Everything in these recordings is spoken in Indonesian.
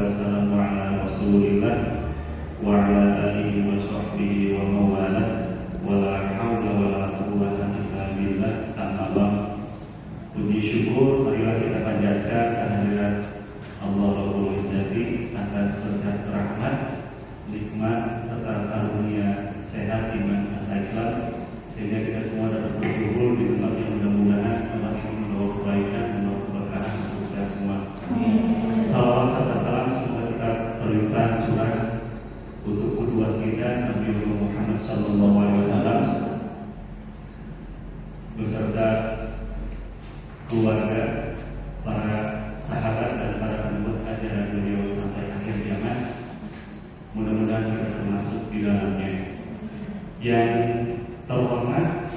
wassalamu ala Rasulillah wa ala alihi wa sahbihi wa mawalah wa la hawla wa la quwwata illa billah. Amma ba'd. Puji syukur marilah kita panjatkan kehadirat Allah Rabbul Izzati atas berkat rahmat, nikmat serta karunia sehat iman serta Islam, sehingga kita semua dapat berkumpul di tempat yang mudah-mudahan Allah membawa kebaikan, membawa keberkahan untuk kita semua. Salawat serta salam semoga kita terlimpah curah untuk kedua kita Nabi Muhammad SAW beserta keluarga, para sahabat dan para pengikut ajaran beliau sampai akhir zaman. Mudah-mudahan kita termasuk di dalamnya. Yang terhormat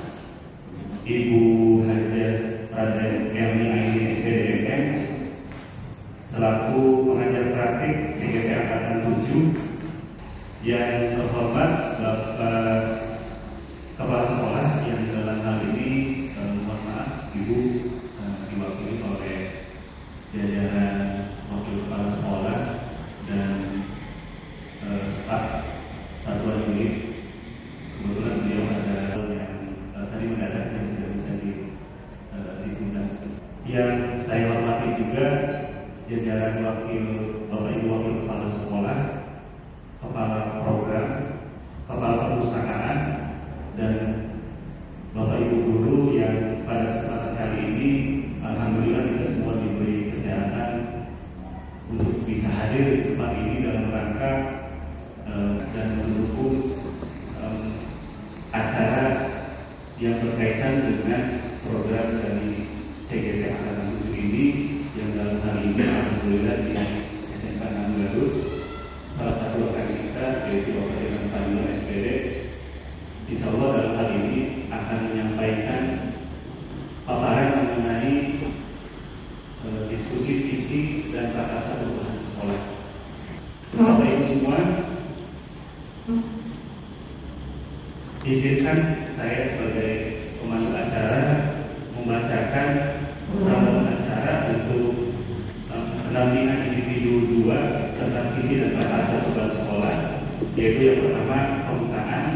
Ibu Hajah Raden Elmi Aini SPDM selaku pengajar praktik CGT Angkatan 7, yang terhormat Bapak Kepala Sekolah yang dalam hal ini mohon maaf Ibu diwakili oleh jajaran Wakil Kepala Sekolah dan staf satuan unit. Kebetulan beliau ada yang tadi mendadak yang tidak bisa ditunda. Yang saya hormati juga jajaran Bapak Ibu Wakil Kepala Sekolah, Kepala Program, Kepala Perpustakaan, dan Bapak Ibu Guru yang pada kesempatan kali ini alhamdulillah kita semua diberi kesehatan untuk bisa hadir di tempat ini dalam rangka dan mendukung acara yang berkaitan dengan program dari CGT Angkatan 7 ini, yang dalam hal ini alhamdulillah di SMK 6 Garut salah satu rekan kita yaitu Bapak Irwan Fadil SPD, insya Allah dalam hal ini akan menyampaikan paparan mengenai diskusi visi dan tata cara perubahan sekolah. Bapak Ibu semua, izinkan saya sebagai pemandu acara membacakan rangkaian acara untuk pendampingan individu 2 tentang visi dan tata cara perubahan sekolah, yaitu yang pertama pembukaan,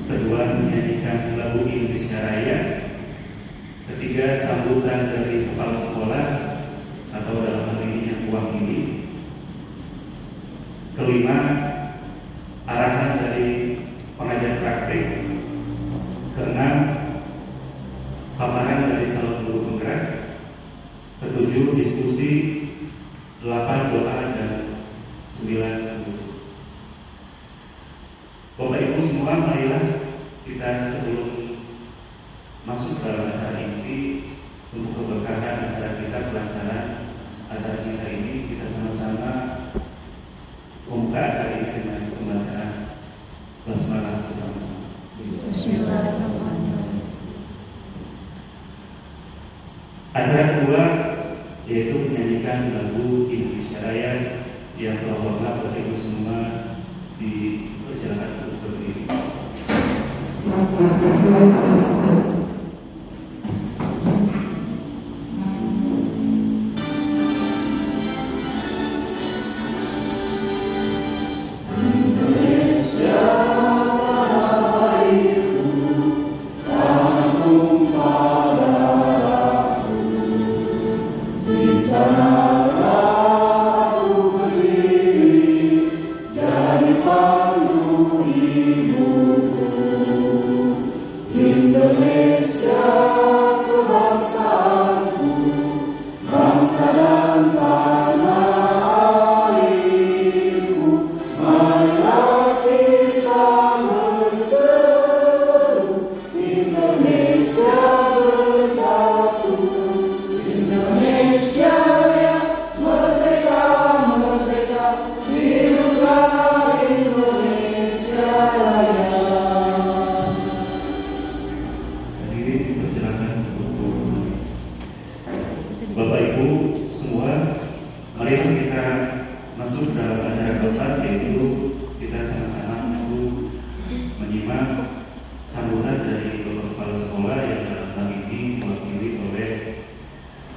kedua menyanyikan lagu Indonesia Raya, ketiga sambutan dari kepala sekolah atau dalam hal ini yang mewakili, kelima arahan dari pengajar praktik, keenam paparan dari calon guru penggerak, ketujuh diskusi, 8 doa, dan 9 guru. Bapak Ibu semua, marilah kita sebelum masuk dalam acara ini, untuk keberkahan acara kita, pelaksanaan acara kita ini, kita sama-sama membuka acara ini dengan pembacaan basmalah bersama-sama. Bismillahirrahmanirrahim. Acara kedua yaitu menyanyikan lagu Indonesia Raya, yang terhormat Bapak Ibu semua dipersilakan untuk berdiri.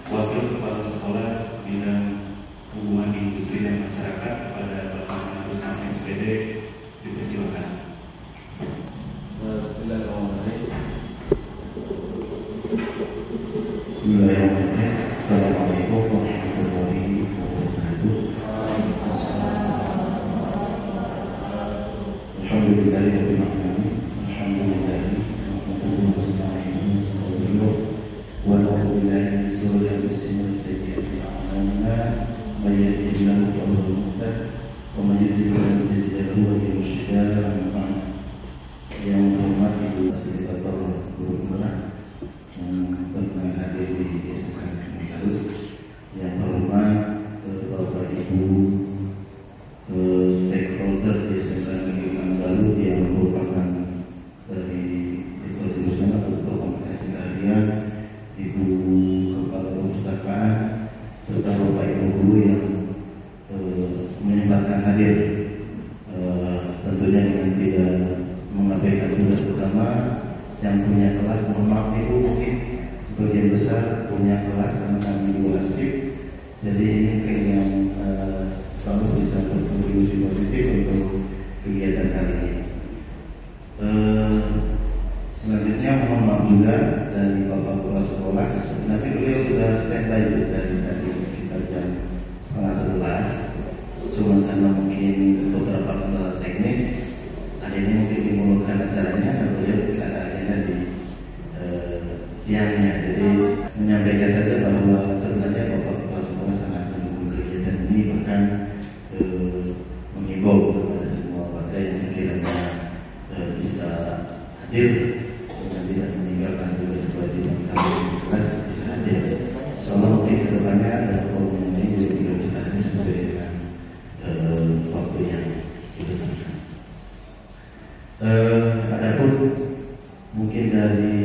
Wakil Kepala Sekolah Bidang Hubungan Industri dengan masyarakat kepada Bapak Rusman SPD, dipersilakan. Bismillahirrahmanirrahim. Assalamualaikum warahmatullahi wabarakatuh. Alhamdulillahirabbil alamin. Alhamdulillahi wa nasta'inu wa nastaghfiruh wa na'udzu billahi min shururi anfusina wa sayyiati a'malina. May yahdihillahu fa huwal muhtadi wa may yudlil falan tajid lahu waliyan mursyida. Yang terhormat Ibu Fasilitator Guru Umrah yang pernah hadir di SMK Baru, yang terhormat Bapak Ibu stakeholder di SMK Baru yang merupakan dari Ketua Jurusan atau Ketua Kompetensi Keahlian, Ibu Kepala Perpustakaan, serta Bapak Ibu Guru yang menyempatkan hadir, tentunya dengan tidak mengabaikan tugas utama yang punya kelas. Mohon maaf Ibu, mungkin sebagian besar punya kelas karena kami dua shift, jadi ini mungkin yang selalu bisa berkontribusi positif untuk kegiatan kali ini. Selanjutnya mohon maaf juga dari Bapak Kepala Sekolah, nanti beliau sudah standby dari tadi sekitar jam 10:30, cuma karena mungkin beberapa kendala teknis akhirnya mungkin dimulaikan acaranya dan beliau tidak ada agenda di siangnya. Jadi menyampaikan saja bahwa sebenarnya Bapak Kepala Sekolah sangat mendukung kegiatan ini, bahkan mengimbau kepada semua warga yang sekiranya bisa hadir dan tidak meninggalkan tugas kewajiban kami di kelas bisa hadir. Insyaallah mungkin kedepannya ada forum yang lain juga bisa hadir sesuai dengan waktu yang ditetapkan. Adapun mungkin dari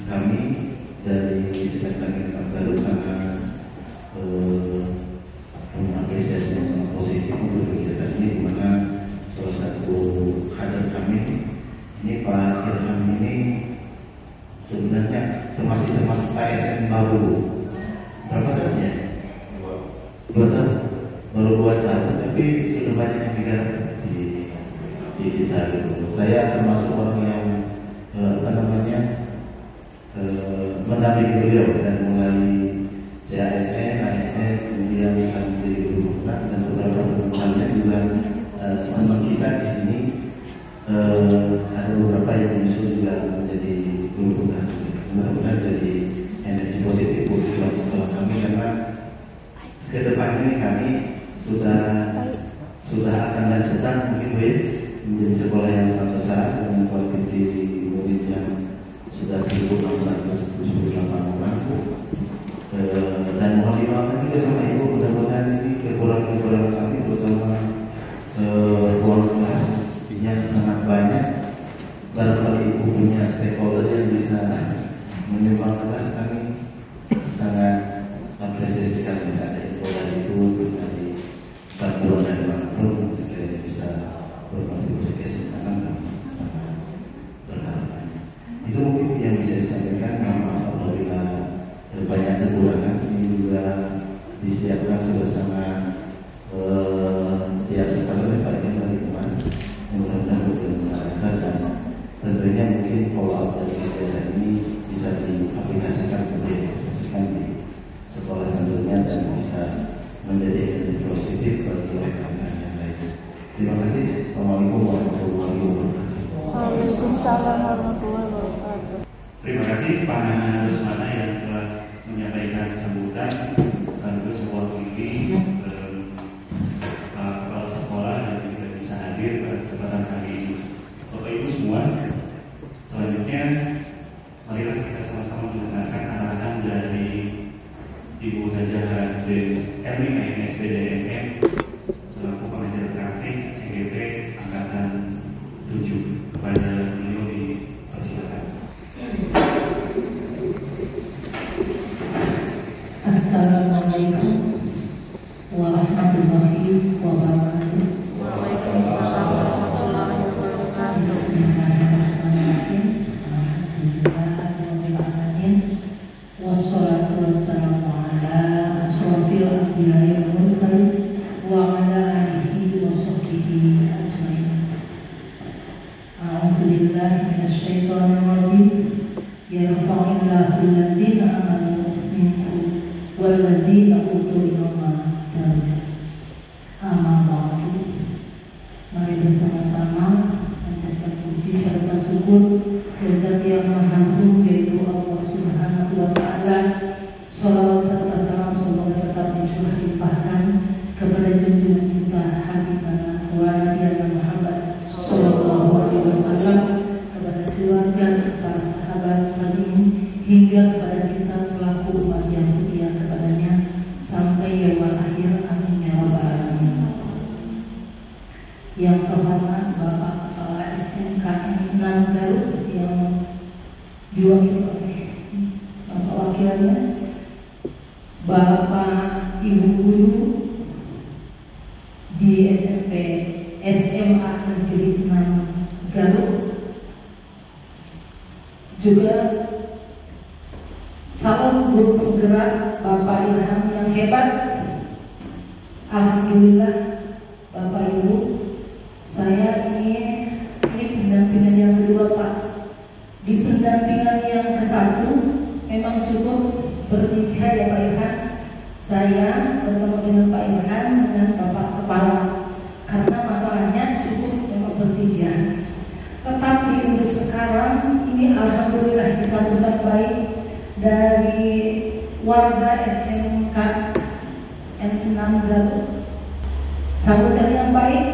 kami dari SMK Baru sangat mengapresiasi yang sangat positif untuk kegiatan ini, di mana salah satu kader kami ini Pak Irham ini sebenarnya termasuk ASN baru. Berapa tahunnya? 2 tahun. Baru 2 tahun, tapi sudah banyak yang digarap di kita gitu. Saya termasuk orang yang mendampingi beliau dan mulai CASN, ASN, kemudian kami menjadi guru umrah dan beberapa teman-temannya juga teman kita di sini ada beberapa yang menyusul juga menjadi guru umrah. Mudah-mudahan jadi energi positif buat sekolah kami, karena ke depan ini kami sudah akan dan sedang mungkin menjadi sekolah yang sangat besar dengan kuantiti murid yang sudah 1.678 orang. Dan mohon dimaafkan juga sama Ibu, mudah-mudahan ini kekurangan kami, terutama ruang kelas yang sangat banyak. Barangkali Ibu punya stakeholder yang bisa menyumbang kelas, kami sangat apresiasi sekali ada info dari Ibu, dari bantuan dari manapun sekiranya bisa berkontribusi ke sana, sangat berharap. Itu mungkin yang bisa disampaikan. Maaf apabila banyak kekurangan. Ini juga disiapkan sudah sangat siap sekali Pak yang dari kemarin. Mudah-mudahan bisa lancar dan tentunya mungkin follow up dari kegiatan ini bisa diaplikasikan, direalisasikan di sekolah tentunya, dan bisa menjadi energi positif bagi rekan-rekan yang lainnya. Terima kasih. Assalamualaikum warahmatullahi wabarakatuh. Waalaikumsalam warahmatullahi wabarakatuh. Terima kasih Pak Rusmana yang telah menyampaikan sambutan sekaligus mewakili kepala sekolah yang tidak bisa hadir pada kesempatan kali ini. Bapak Ibu semua, selanjutnya marilah kita sama-sama mendengarkan arahan dari Ibu Hajah Erlina SPDMM selaku pengajar praktik CGP Angkatan 7. Kepada beliau dipersilakan. Assalamualaikum warahmatullahi wabarakatuh. Waalaikumsalam warahmatullahi wabarakatuh. Bismillahirrahmanirrahim. Alhamdulillahirabbil alamin. Wassalatu wassalamu ala asrofil anbiya'i wal mursalin wa yang terhormat Bapak Kepala SMKN 6 Garut yang diwakili oleh Bapak Wakilnya, Bapak Ibu Guru di SMP SMA Negeri 6 Garut, juga calon guru penggerak Bapak Ilham yang hebat. Alhamdulillah Bapak Ibu, saya ini pendampingan yang kedua Pak. Di pendampingan yang ke-1 memang cukup bertiga ya Pak Ilham. Saya bertemu dengan Pak Ilham dengan Bapak Kepala, karena masalahnya cukup memang bertiga. Tetapi untuk sekarang ini alhamdulillah disambut baik dari warga SMK N6 Garut. Sambutan yang baik.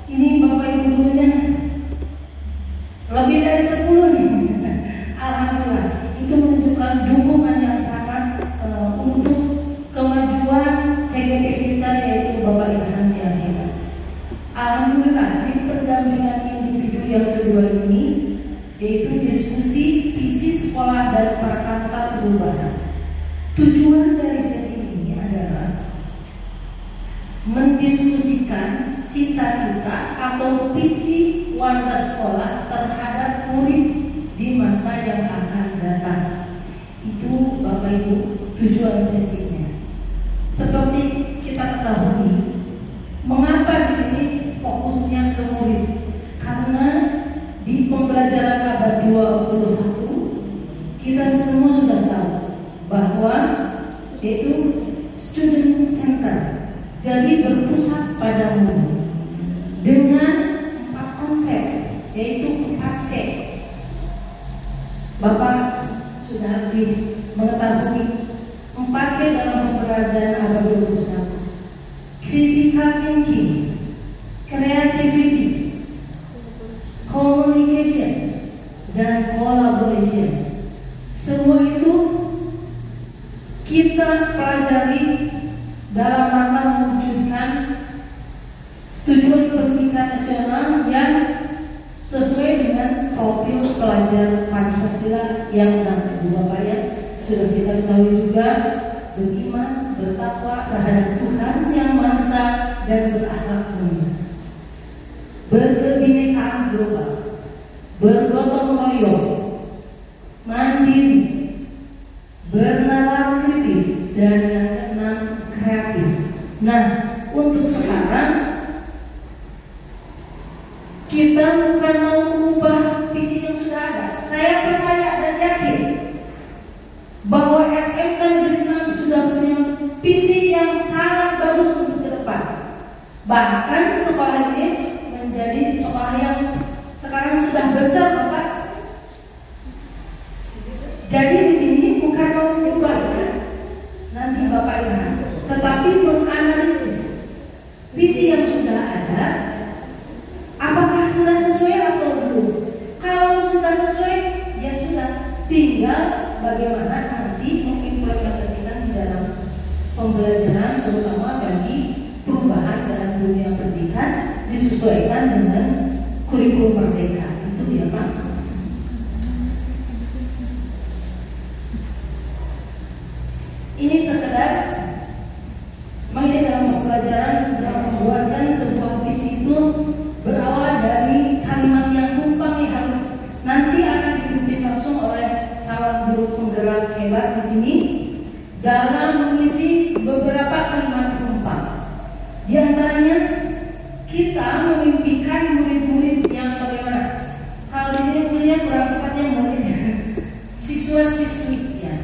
Ini Bapak Ibu gurunya lebih dari 10 nih. Alhamdulillah, itu menunjukkan dukungan yang sangat untuk kemajuan CGP kita, yaitu Bapak Ilham yang hebat. Alhamdulillah, di pendampingan individu yang kedua ini, yaitu diskusi visi sekolah dan prakarsa perubahan. Tujuan dari sesi ini adalah mendiskusikan cita-cita atau visi warga sekolah terhadap murid di masa yang akan datang. Itu Bapak Ibu tujuan sesinya. Seperti kita ketahui, mengapa di sini fokusnya ke murid? Karena di pembelajaran abad 21 kita semua sudah tahu bahwa yaitu student center, jadi berpusat pada murid dengan 4 konsep, yaitu 4C. Bapak sudah lebih mengetahui 4C dalam pembelajaran abad 21: critical thinking, creativity, communication, dan collaboration. Semua itu kita pelajari dalam rangka mewujudkan tujuan pendidikan nasional yang sesuai dengan profil pelajar Pancasila yang 62 Bapak ya. Sudah kita ketahui juga, beriman, bertakwa terhadap Tuhan yang Maha Esa dan berakhlak mulia, berkebinekaan global, bergotong royong, mandiri, bernalar kritis, dan yang keenam kreatif. Nah, untuk sekarang kita bukan mau mengubah visi yang sudah ada. Saya percaya dan yakin bahwa SMK Negeri 6 sudah punya visi yang sangat bagus untuk ke depan. Bahkan sekolah ini menjadi sekolah yang sekarang sudah besar, Bapak. Jadi di sini bukan mau mengubah nanti Bapak Ilham, tetapi menganalisis visi yang sudah ada, apakah sudah sesuai atau belum. Kalau sudah sesuai, ya sudah, tinggal bagaimana nanti mengimplementasikan di dalam pembelajaran, terutama bagi perubahan dalam dunia pendidikan disesuaikan dengan kurikulum merdeka. Itu ya Pak. Ini sekedar dalam pembelajaran dalam membuatkan sebuah visi itu berawal dari kalimat yang tumpang yang harus nanti akan dipimpin langsung oleh calon guru penggerak hebat di sini dalam mengisi beberapa kalimat tumpang. Di antaranya kita memimpikan murid-murid yang bagaimana? Kalau di sini punya kurang tepatnya murid siswa-siswi ya.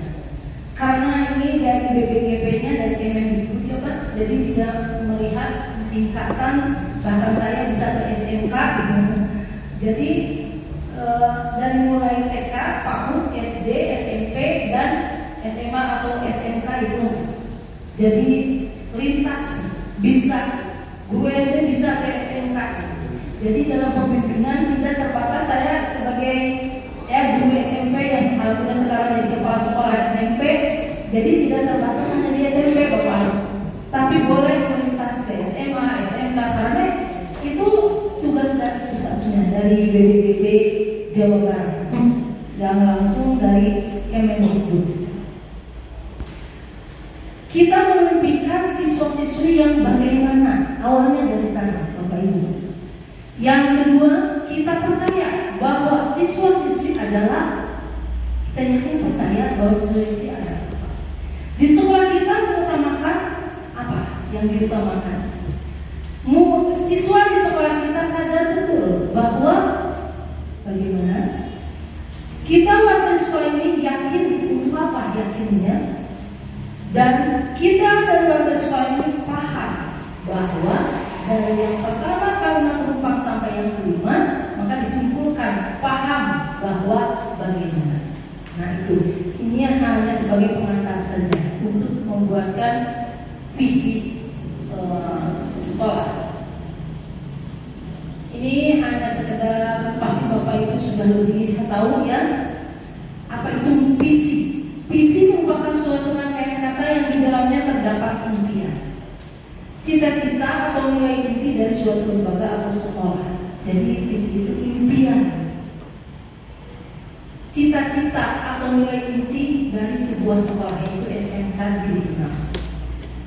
Karena ini dari BPGP-nya dan Kemendikbud ya Pak, jadi tidak melihat tingkatan, bahkan saya bisa ke SMK gitu. Jadi dari mulai TK, PAUD, SD, SMP, dan SMA atau SMK itu. Jadi lintas bisa, guru SD bisa ke SMK. Jadi dalam pembimbingan tidak terbatas. Saya sebagai guru SMP yang alhamdulillah sekarang jadi kepala sekolah SMP, jadi tidak terbatas hanya di SMP Bapak, tapi boleh melintas ke SMA, SMK, karena itu dari BPPB Jawa Barat yang langsung dari Kemendikbud. Kita memimpikan siswa-siswi yang bagaimana, awalnya dari sana, Bapak Ibu. Yang kedua, kita percaya bahwa siswa-siswi adalah, kita yakin percaya bahwa siswa-siswi adalah. Di sekolah kita mengutamakan apa yang diutamakan? Siswa di sekolah kita sadar betul bahwa bagaimana kita warga sekolah ini yakin untuk apa yakinnya. Dan kita dan warga sekolah ini paham bahwa dari yang pertama kalimat penumpang sampai yang kelima, maka disimpulkan paham bahwa bagaimana. Nah itu, ini hanya sebagai pengantar saja untuk membuatkan visi sekolah. Ini hanya sekedar pasti Bapak Ibu sudah lebih tahu ya apa itu visi. Visi merupakan suatu rangkaian kata yang di dalamnya terdapat impian, cita-cita atau nilai inti dari suatu lembaga atau sekolah. Jadi visi itu impian, cita-cita atau nilai inti dari sebuah sekolah, yaitu SMK Negeri 6.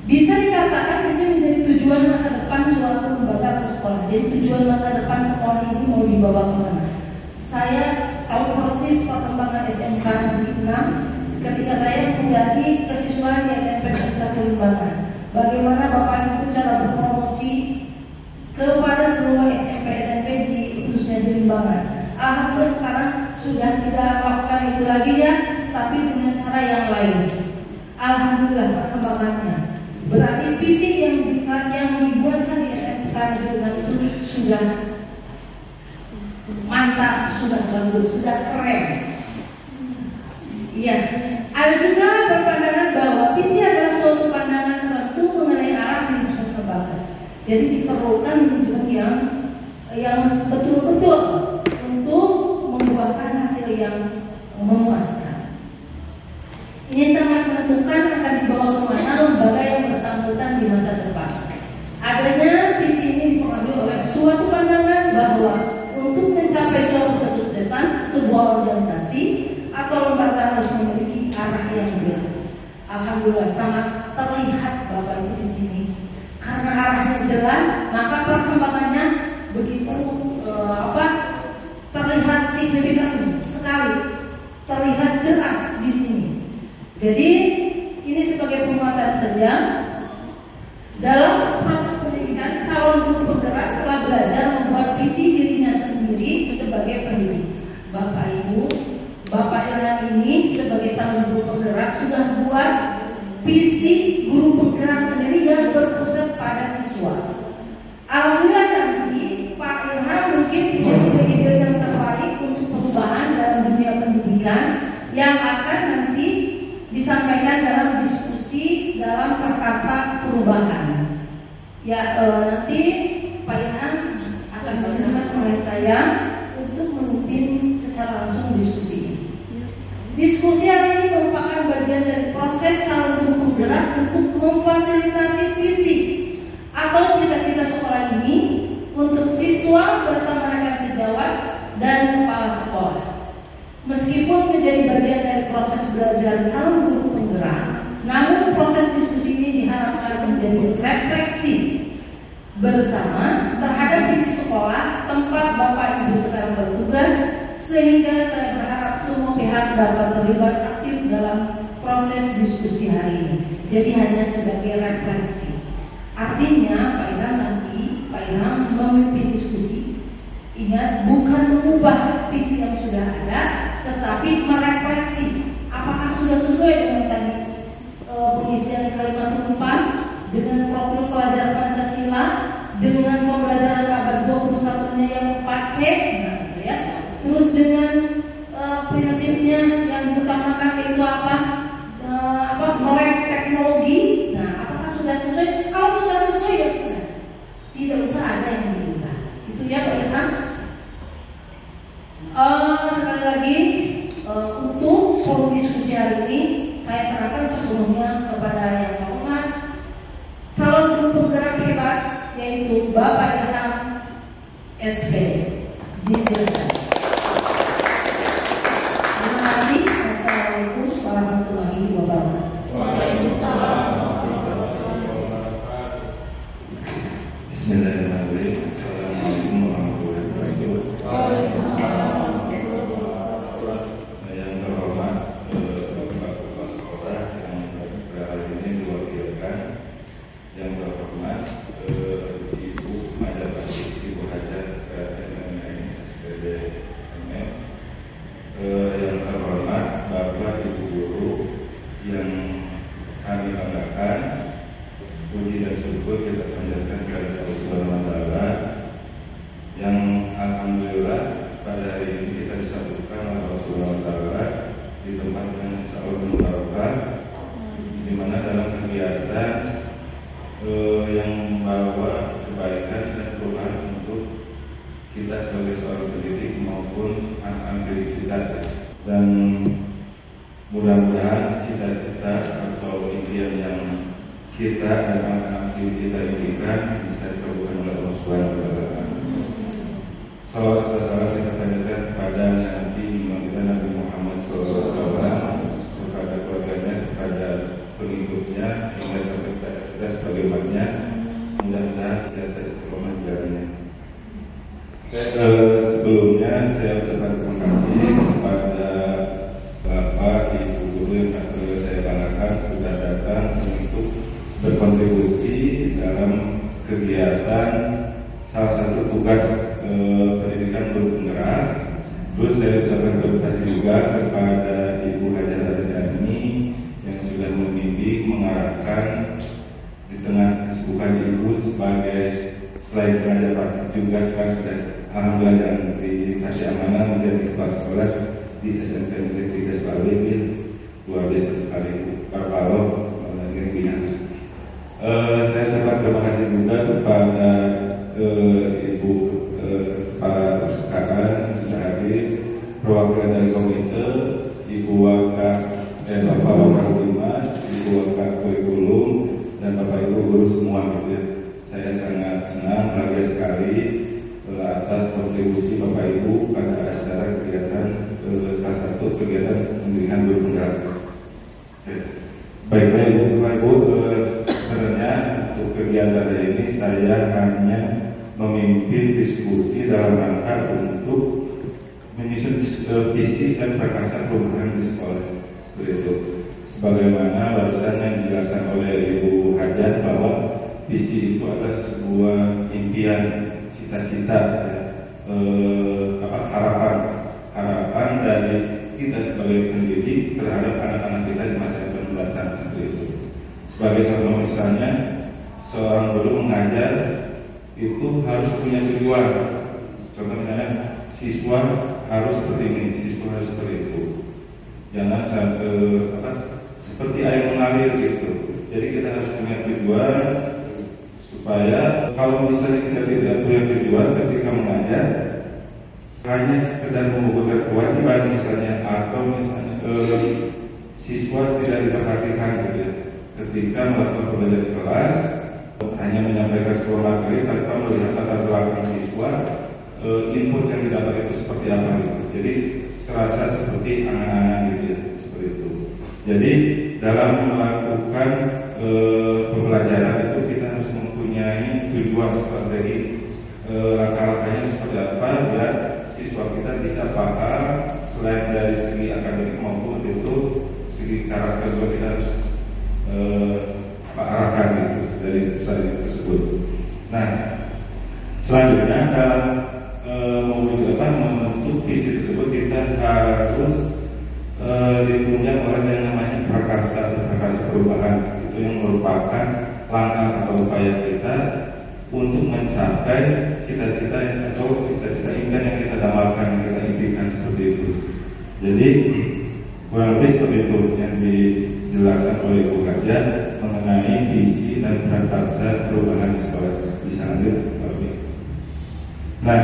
Bisa dikatakan bisa menjadi tujuan masa depan suatu lembaga atau sekolah. Jadi tujuan masa depan sekolah ini mau dibawa kemana? Saya tahu persis perkembangan SMK Negeri 6 ketika saya menjadi kesiswaan di SMP Negeri 1 Limbangan. Bagaimana Bapak Ibu cara berpromosi kepada seluruh SMP di khususnya di Limbangan. Alhamdulillah sekarang sudah tidak melakukan itu lagi ya, tapi dengan cara yang lain. Alhamdulillah perkembangannya. Berarti visi yang dibuatkan di SMK Negeri itu sudah mantap, sudah bagus, sudah keren. Iya, ada juga berpandangan bahwa visi adalah suatu pandangan tertentu mengenai arah manajemen lembaga. Jadi diperlukan manajemen yang betul-betul untuk membuahkan hasil yang memuaskan. Ini sangat menentukan akan dibawa kemana lembaga yang bersangkutan di masa depan. Adanya visi ini dipengaruhi oleh suatu pandangan bahwa untuk mencapai suatu kesuksesan sebuah organisasi atau lembaga harus memiliki arah yang jelas. Alhamdulillah sangat terlihat Bapak Ibu di sini. Karena arahnya jelas, maka perkembangannya begitu terlihat signifikan sekali, terlihat jelas di sini. Jadi ini sebagai penguatan saja. Dalam proses pendidikan, calon guru penggerak telah belajar membuat visi dirinya sendiri sebagai pendidik. Bapak Ibu, Bapak Ilham ini sebagai calon guru penggerak sudah buat visi guru penggerak sendiri yang berpusat pada siswa. Alhamdulillah nanti Pak Ilham mungkin punya ide yang terbaik untuk perubahan dalam dunia pendidikan yang akan nanti disampaikan dalam diskusi dalam prakarsa perubahan. Ya nanti Pak Ilham akan bersahabat oleh saya untuk memimpin secara langsung diskusi. Diskusi hari ini merupakan bagian dari proses calon guru penggerak untuk memfasilitasi visi atau cita-cita sekolah ini untuk siswa bersama rekan sejawat dan kepala sekolah. Meskipun menjadi bagian dari proses belajar calon guru penggerak, namun proses diskusi ini diharapkan menjadi refleksi bersama terhadap visi sekolah tempat Bapak Ibu sekarang bertugas, sehingga saya berharap semua pihak dapat terlibat aktif dalam proses diskusi hari ini. Jadi hanya sebagai refleksi. Artinya Pak Ilham nanti Pak Ilham memimpin diskusi. Ingat, bukan mengubah visi yang sudah ada, tetapi merefleksi apakah sudah sesuai dengan tadi pengisian kalimat penumpang, dengan profil pelajar Pancasila, dengan pembelajaran abad 21-nya yang 4C, nah, gitu ya. Terus dengan prinsipnya yang diutamakan itu apa? Melek teknologi. Nah, apakah sudah sesuai? Kalau sudah sesuai ya sudah. Tidak usah ada yang diubah. Itu ya Pak Ilham. Sekali lagi untuk forum diskusi hari ini saya serahkan sepenuhnya kepada yang terhormat calon guru penggerak hebat yaitu Bapak Ilham SP. Bismillahirrahmanirrahim. Assalamualaikum warahmatullahi wabarakatuh. Yang terhormat Bapak Kepala Sekolah yang pada hari ini diwakilkan, yang terhormat Ibu Majapahit, Ibu Hajar MMI SPD MM, yang terhormat Bapak Ibu Guru yang kami banggakan. Puji dan syukur kita panjatkan kepada Allah Subhanahu wa Ta'ala yang alhamdulillah pada hari ini kita disambutkan oleh Allah Subhanahu wa Ta'ala di tempat yang insyaallah barokah, di mana dalam kegiatan yang membawa kebaikan dan perubahan untuk kita sebagai seorang pendidik maupun anak-anak didik kita, dan mudah-mudahan cita-cita atau impian yang kita dan anak-anak kita impikan bisa terwujud oleh Allah Subhanahu wa Ta'ala. Salawat kita panjatkan kepada Nabi Muhammad SAW, kepada keluarganya, kepada pengikutnya, hingga sampai kita sebagai umatnya. Mudah-mudahan biasa istiqomah jalannya. Sebelumnya saya ucapkan terima kasih kepada Bapak Ibu Guru yang saya banggakan sudah datang untuk berkontribusi dalam kegiatan salah satu tugas pendidikan guru penggerak. Terus saya ucapkan terima kasih juga kepada Ibu Hajar Adani yang sudah membimbing, mengarahkan di tengah kesibukan Ibu sebagai selain pengajar praktik juga sekarang sudah alhamdulillah yang dikasih amanah menjadi kepala sekolah di SMK Negeri 3 Selawi. Luar biasa sekali Bapak saya ucapkan terima kasih juga kepada Ibu para perpustakaan yang sudah hadir, perwakilan dari komite, Ibu Wakaf Bapak Humas, Ibu Wakaf Kurikulum, dan Bapak Ibu guru semua. Saya sangat senang, bahagia sekali atas kontribusi Bapak Ibu pada acara kegiatan salah satu kegiatan pendidikan guru penggerak. Baik-baik Ibu, sebenarnya untuk kegiatan hari ini saya hanya memimpin diskusi dalam rangka untuk menyusun visi dan prakarsa perubahan di sekolah. Begitu. Sebagaimana barusan yang dijelaskan oleh Ibu Hajar bahwa visi itu adalah sebuah impian, cita-cita, harapan dari kita sebagai pendidik terhadap anak-anak kita di masa yang akan datang, seperti itu. Sebagai contoh misalnya, seorang guru mengajar itu harus punya tujuan. Contoh misalnya, siswa harus seperti ini, siswa harus seperti itu. Jangan seperti air mengalir gitu. Jadi kita harus punya tujuan supaya kalau misalnya kita tidak punya tujuan ketika mengajar, hanya sekedar mengumpulkan kewajiban misalnya, atau misalnya siswa tidak diperhatikan gitu ya. Ketika melakukan pembelajaran di kelas, hanya menyampaikan sebuah materi tanpa melihat latar belakang siswa, input yang didapat itu seperti apa gitu. Jadi serasa seperti anak-anak gitu ya, seperti itu. Jadi dalam melakukan pembelajaran itu kita harus mempunyai tujuan, strategi, langkah-langkahnya seperti apa biar siswa kita bisa paham, selain dari segi akademik maupun itu segi karakter juga kita harus arahkan gitu dari usaha tersebut. Nah, selanjutnya dalam membentuk visi tersebut kita harus ditunjang oleh yang namanya prakarsa perubahan. Itu yang merupakan langkah atau upaya kita untuk mencapai cita-cita impian yang kita dambakan, yang kita impikan, seperti itu. Jadi kurang lebih seperti itu yang dijelaskan oleh Ibu Hajar mengenai visi dan prakarsa perubahan sekolah. Bisa lanjut, Bapak. Nah,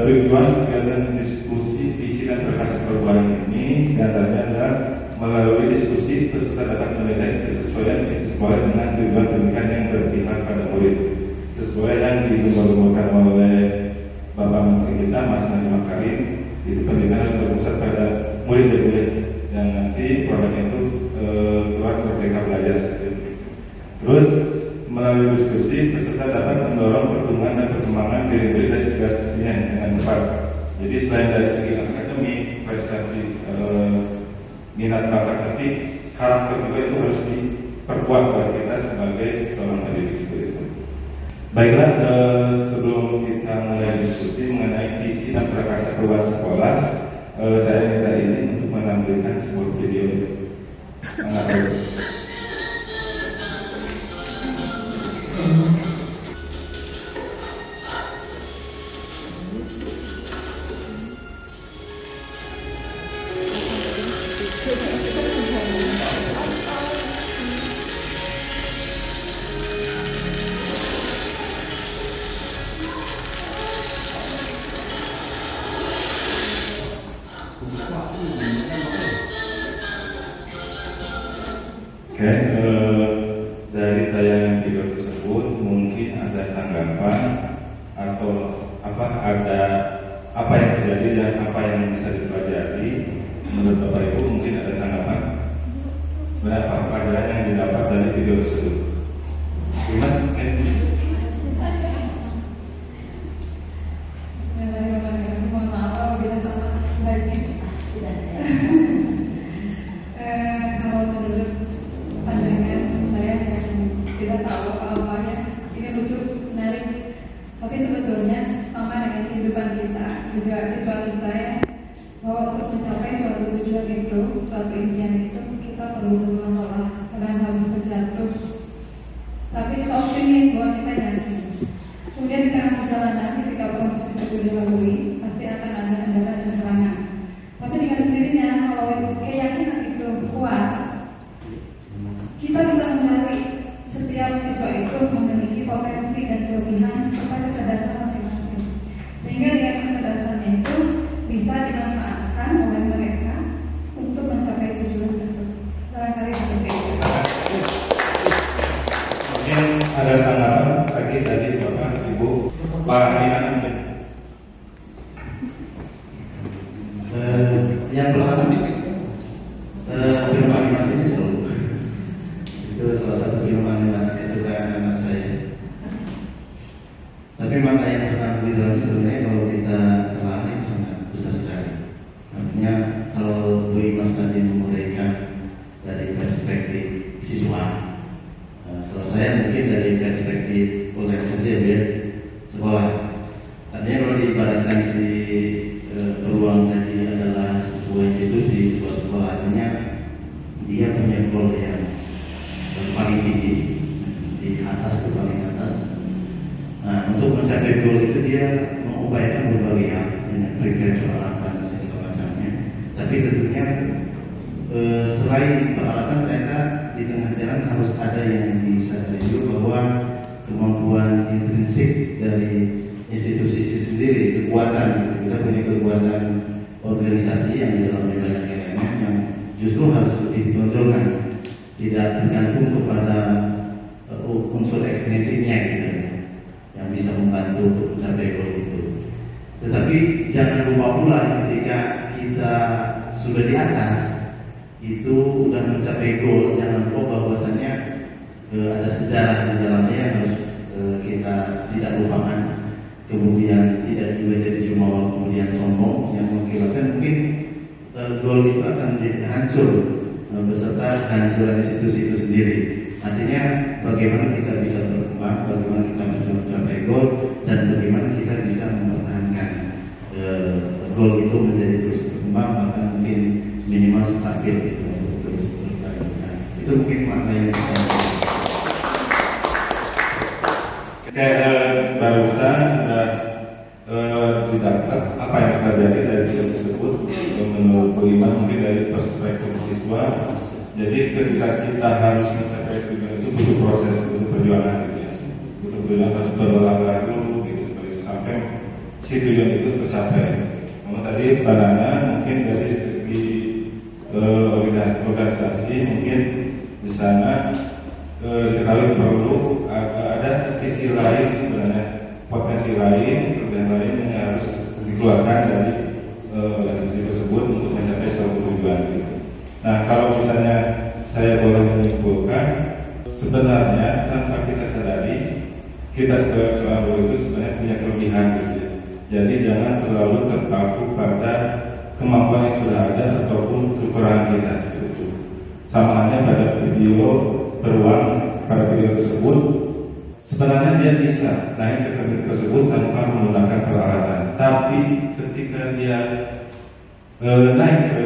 tujuan kegiatan diskusi visi dan prakarsa perubahan ini diantaranya adalah melalui diskusi peserta dapat menilai kesesuaian visi sekolah dengan tujuan pendidikan yang berpihak pada murid, sesuai yang digembar-gemborkan oleh Bapak Menteri kita, Mas Nadiem Makarim. Itu pendidikan harus berpusat pada murid dan murid, yang nanti produknya itu keluar Merdeka Belajar. Terus melalui diskusi peserta dapat mendorong pertumbuhan perkembangan dan perkembangan diri dan segala sisinya dengan tepat. Jadi selain dari segi akademik, prestasi, minat bakat, tapi karakter juga itu harus diperkuat oleh kita sebagai seorang pendidik seperti itu. Baiklah, sebelum kita mulai diskusi mengenai visi dan prakarsa perubahan sekolah, saya minta izin untuk menampilkan sebuah video. Oke, dari tayangan video tersebut mungkin ada tanggapan atau ada apa yang terjadi dan apa yang bisa dipelajari. Menurut Bapak Ibu mungkin ada tanggapan. Sebenarnya apa pelajaran yang didapat dari video tersebut? Mas, mungkin. Mohon maaf apabila salah baca. Kalau menurut pandangan saya yang tidak tahu apa-apanya, ini lucu, menarik. Tapi sebetulnya sama dengan kehidupan kita, juga siswa kita ya, bahwa untuk mencapai suatu tujuan itu, suatu impian itu, kita perlu bermasalah, kadang harus terjatuh. Tapi kita optimis bahwa kita yakin. Kemudian di tengah perjalanan, ketika proses itu dilalui, pasti akan ada kendala dan halangan. Tapi dengan sendirinya, kalau keyakinan itu kuat, kita bisa mencari setiap siswa itu memiliki potensi dan kelebihan serta kecerdasan masing-masing. Sehingga dengan kecerdasannya itu bisa dimanfaatkan oleh mereka untuk mencapai tujuan tersebut. Barangkali seperti itu. Mungkin ada tanggapan lagi dari Bapak Ibu Pak Diana. Yang pertama, film animasi ini seru. Itu salah satu film animasi kesukaan anak saya. Tapi makna yang pertama di dalam sebenarnya kalau kita telah itu sangat besar sekali. Artinya kalau Bu Imas tadi menguraikan dari perspektif siswa, kalau saya mungkin dari perspektif organisasi ya sekolah. Artinya kalau diibaratkan si peluang tadi adalah sebuah institusi, sebuah sekolah, artinya dia punya goal yang paling tinggi di atas itu paling atas. Nah, untuk mencapai goal itu dia mengupayakan berbagai hal, prepare peralatan dan segala macamnya. Tapi tentunya selain peralatan ternyata di tengah jalan harus ada yang disadari dulu bahwa kemampuan intrinsik dari institusi sendiri, kekuatan, kita punya kekuatan organisasi yang di dalamnya banyak elemen yang justru harus lebih ditonjolkan, tidak tergantung kepada unsur ekstrinsiknya gitu, yang bisa membantu untuk mencapai goal itu. Tetapi jangan lupa pula ketika kita sudah di atas itu sudah mencapai goal, jangan lupa bahwasanya ada sejarah di dalamnya yang harus kita tidak lupakan. Kemudian tidak juga jadi jumawa kemudian sombong yang mengakibatkan mungkin goal itu akan menjadi hancur beserta kehancuran institusi itu sendiri. Artinya bagaimana kita bisa berkembang, bagaimana kita bisa mencapai goal, dan bagaimana kita bisa mempertahankan goal itu menjadi terus berkembang, bahkan mungkin minimal stabil gitu, untuk terus berlanjut. Itu mungkin makna yang kita barusan sudah didapat apa yang terjadi dari film tersebut. Menurut Bu Imas mungkin dari perspektif siswa, jadi ketika kita harus mencapai tujuan itu butuh proses, butuh perjuangan gitu ya. Butuh perjuangan, harus berolahraga dulu gitu seperti itu sampai si tujuan itu tercapai. Namun tadi pandangan mungkin dari segi organisasi mungkin di sana diketahui perlu ada sisi lain, sebenarnya potensi lain, kelebihan lain yang harus dikeluarkan dari organisasi tersebut untuk mencapai suatu tujuan. Nah, kalau misalnya saya boleh menyimpulkan, sebenarnya tanpa kita sadari kita sebagai seorang guru itu sebenarnya punya kelebihan gitu ya. Jadi jangan terlalu terpaku pada kemampuan yang sudah ada ataupun kekurangan kita seperti itu. Sama halnya pada video beruang, pada video tersebut sebenarnya dia bisa naik ke tebing tersebut tanpa menggunakan peralatan. Tapi ketika dia naik ke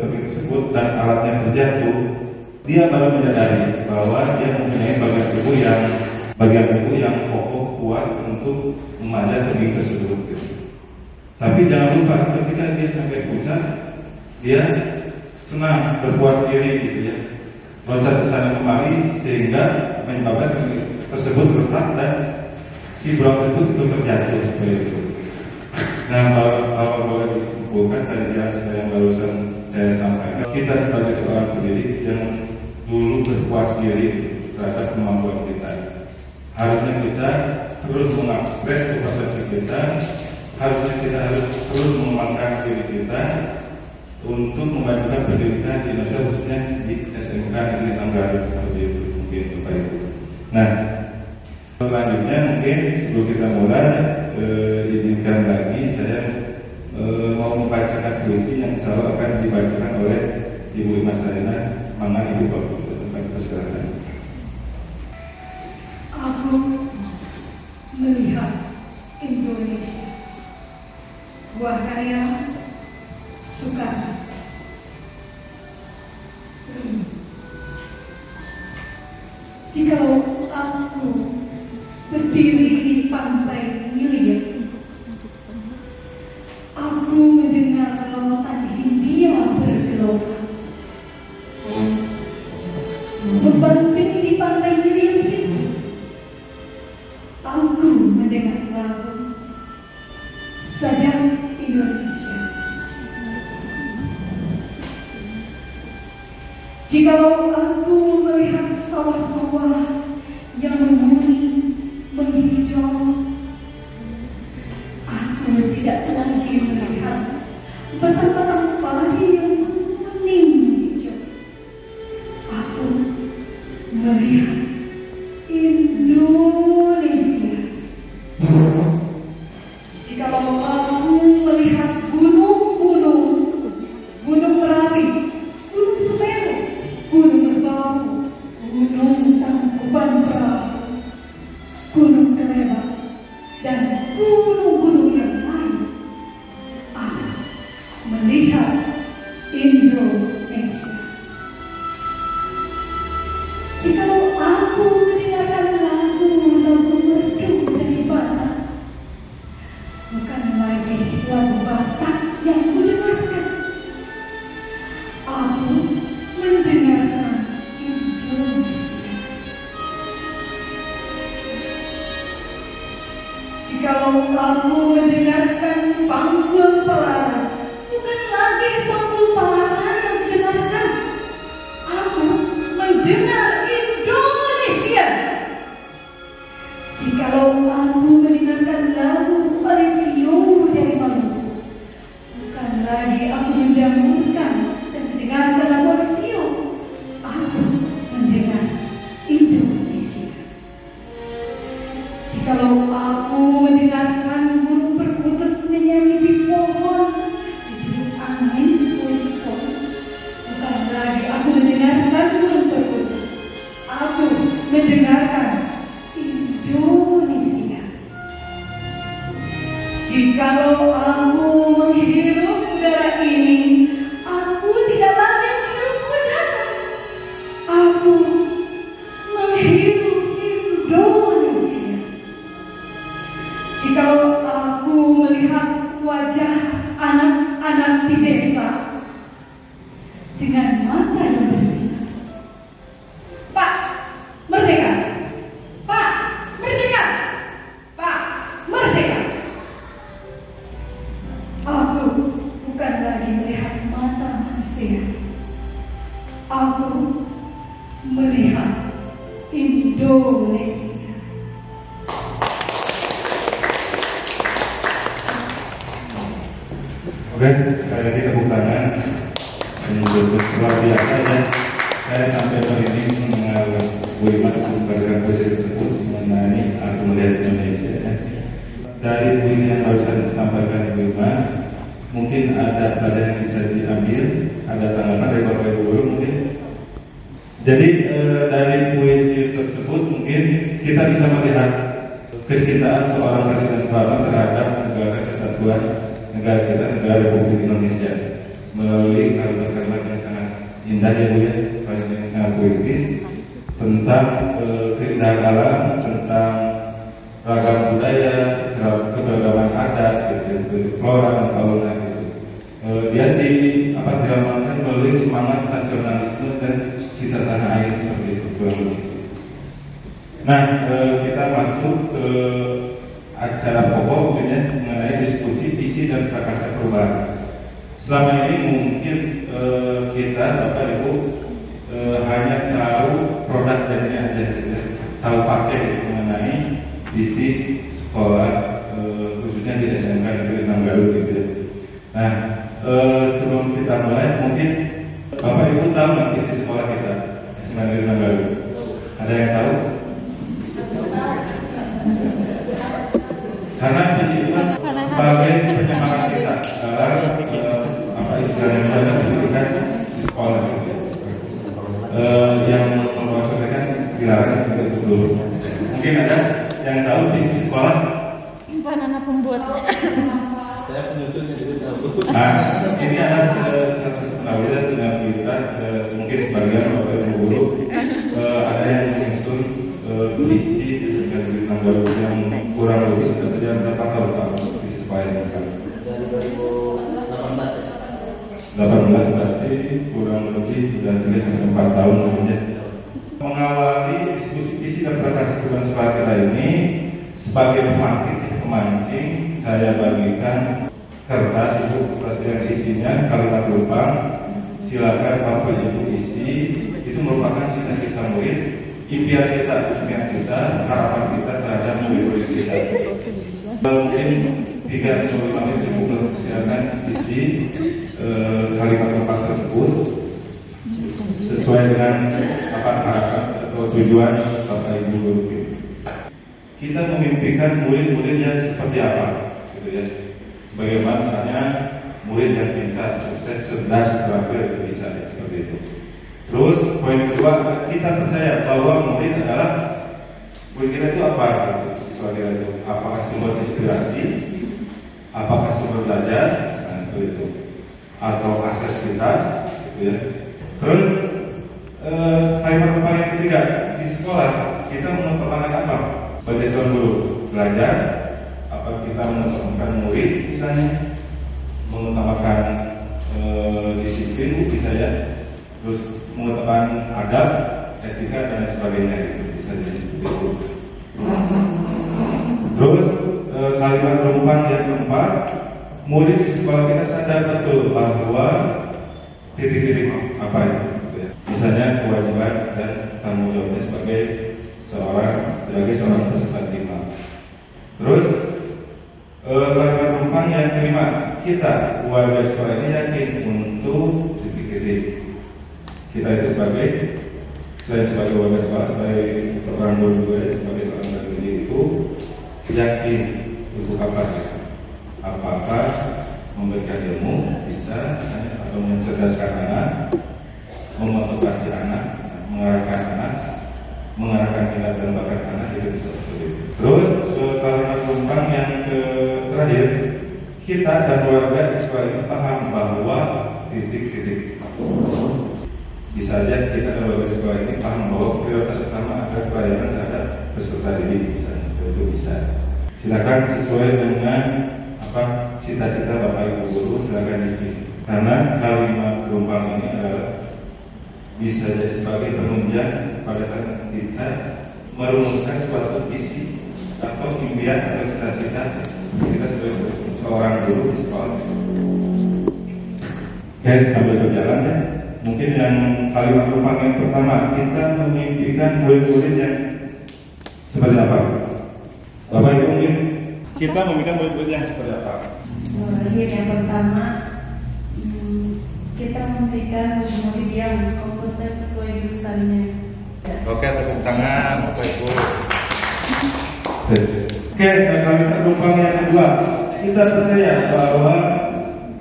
tebing tersebut dan alatnya terjatuh, dia baru menyadari bahwa dia mempunyai bagian tubuh yang kokoh kuat untuk memanjat tebing tersebut. Tapi jangan lupa ketika dia sampai puncak, dia senang berpuas diri gitu ya, loncat ke sana kemari sehingga menyebabkan tebing tersebut retak dan si beruang tersebut itu terjatuh seperti itu. Nah, kalau boleh disimpulkan dari jelasan yang barusan saya sampaikan, kita sebagai seorang pendidik yang dulu berpuas diri terhadap kemampuan kita, harusnya kita terus mengupgrade kompetensi kita, harusnya kita harus terus mengembangkan diri kita untuk memajukan pendidikan di Indonesia, khususnya di SMK Negeri Anggaran seperti itu mungkin Bapak Ibu. Nah, selanjutnya mungkin sebelum kita mulai izinkan lagi saya mau membacakan puisi yang selalu akan dibacakan oleh Ibu Mas Sarina. Mana Ibu Bapak persilakan. Aku melihat Indonesia, buah karya Soekarno. Jikalau aku berdiri di pantai Nilian, aku mendengar lautan Hindia bergelora. Membanting di pantai Nilian itu, aku mendengar lagu Sajak Indonesia. Jikalau aku melihat sawah-sawah yang menguning, menghijau, aku tidak lagi melihat batang-batang padi yang menguning hijau. Aku melihat Indonesia. Jikalau aku melihat gunung-gunung, Gunung Merapi, Gunung Semeru, Gunung Merbabu, Gunung Tangkuban Perahu, Gunung Keleba, dan gunung-gunung yang lain, aku melihat Indonesia. Jikalau aku mendengarkan lagu merdu dari Batak, bukan lagi lagu Batak yang kudengarkan, aku mendengarkan Indonesia. Jikalau aku mendengarkan Panggul Palaran, bukan lagi Panggul Palaran yang kudengarkan, aku mendengar Indonesia. Jikalau aku mendengarkan lagu Alessio dari Maluku, bukan lagi aku mendahulukan dan mendengarkan lagu Alessio, aku mendengar Indonesia. Jikalau aku mendengarkan burung perkutut menyanyi di pohon, ditiup angin sepoi-sepoi, bukan lagi aku mendengarkan burung perkutut, aku mendengarkan Indonesia. Jikalau aku menghirup udara ini, aku tidak lagi menghirup udara, aku menghirup Indonesia. Jikalau aku melihat wajah anak-anak di desa dengan mata yang bersinar, Pak, merdeka! Pak, merdeka! Pak, merdeka! Aku bukan lagi melihat mata manusia, aku melihat Indonesia. Oke, sekali lagi tepuk tangan. Ini luar biasa ya. Saya sampai merinding mendengar Bu Imas membacakan puisi tersebut mengenai Aku Melihat Indonesia. Dari puisi yang barusan disampaikan Bu Imas, mungkin ada yang bisa diambil, ada tanggapan dari Bapak Ibu Guru mungkin. Jadi dari puisi tersebut mungkin kita bisa melihat kecintaan seorang Presiden Soekarno terhadap negara kesatuan negara kita, negara Republik Indonesia, melalui kalimat-kalimat yang sangat indah ya Bu ya, kalimat yang sangat puitis tentang keindahan alam, tentang ragam budaya, keberagaman adat, gitu, flora dan fauna gitu. Dia diramalkan melalui semangat nasionalisme dan cita tanah air seperti itu. Nah, kita masuk ke acara pokok mengenai diskusi visi dan prakarsa perubahan. Selama ini mungkin kita Bapak Ibu hanya tahu produk jadinya aja, tahu pakai mengenai visi sekolah khususnya di SMK Negeri 6 Garut gitu ya. Nah, sebelum kita mulai mungkin Bapak Ibu tahu nggak visi sekolah kita SMK Negeri 6 Garut? Ada yang tahu? Karena visi itu kan sebagai penyemangat kita dalam istilahnya dalam pendidikan di sekolah gitu. Yang membacakan kan dilarang itu dulu. Mungkin ada yang tahu visi sekolah? Anak pembuat. Saya penyusunnya juga tahu. Nah, ini ada salah satu penawar sedang kita mungkin sebagian Bapak Ibu Guru ada yang menyusun visi SMK Negeri 6 Garut yang kurang lebih sudah berapa tahun Pak visi sekolah ini sekarang? Dari 2018 ya. 18 berarti kurang lebih sudah 3-4 tahun namanya. Mengawali diskusi visi dan prakarsa perubahan sekolah kita ini sebagai pemancing, saya bagikan kertas yang isinya kalimat lubang. Silakan Bapak Ibu isi. Itu merupakan cita-cita murid, impian kita, harapan kita terhadap murid-murid kita. Mungkin 3-5 menit cukup. Silakan isi kalimat lubang tersebut sesuai dengan harapan atau tujuan Bapak Ibu Guru. Kita memimpikan murid-murid yang seperti apa, gitu ya. Sebagaimana misalnya murid yang pintar, sukses, cerdas, terampil, bisa seperti itu. Terus poin kedua, kita percaya bahwa murid kita itu apa? Sebagai itu, apakah sumber inspirasi, apakah sumber belajar, misalnya seperti itu, atau aset kita, gitu ya. Terus kalimat yang ketiga, di sekolah kita mengutamakan apa? Sebagai seorang guru belajar, apa kita mengutamakan murid misalnya, mengutamakan disiplin bisa ya, terus mengutamakan adab, etika dan sebagainya itu bisa jadi seperti itu. Terus kalimat penumpang yang keempat, murid di sekolah kita sadar betul bahwa titik-titik apa itu, misalnya kewajiban dan tanggung jawabnya sebagai seorang peserta didik. Terus kalimat penumpang yang kelima, kita warga sekolah ini yakin untuk titik-titik. Kita itu sebagai warga sekolah, sebagai seorang guru juga, sebagai seorang pendidik itu yakin untuk apa? Apakah memberikan ilmu bisa, atau mencerdaskan anak, memotivasi anak, mengarahkan minat dan bakat anak, itu bisa seperti itu. Terus kalimat penumpang yang terakhir, kita dan warga di sekolah ini paham bahwa titik-titik. Bisa saja kita dan warga di sekolah ini paham bahwa prioritas utama adalah pelayanan terhadap peserta didik, misalnya seperti itu bisa. Silakan sesuai dengan cita-cita Bapak Ibu Guru, silakan isi. Karena kalimat penumpang ini adalah bisa jadi sebagai penunjang pada saat kita merumuskan suatu visi atau impian atau cita-cita kita sebagai seorang guru di sekolah. Oke, sambil berjalan ya. Mungkin yang kalimat penumpang yang pertama, kita memimpikan murid-murid yang seperti apa? Bapak Ibu, mungkin kita memimpikan murid-murid yang seperti apa? Yang pertama, kita memberikan murid yang kompeten sesuai jurusannya. Oke, tepuk tangan Bapak Ibu. Oke, kalimat penumpang yang kedua, kita percaya bahwa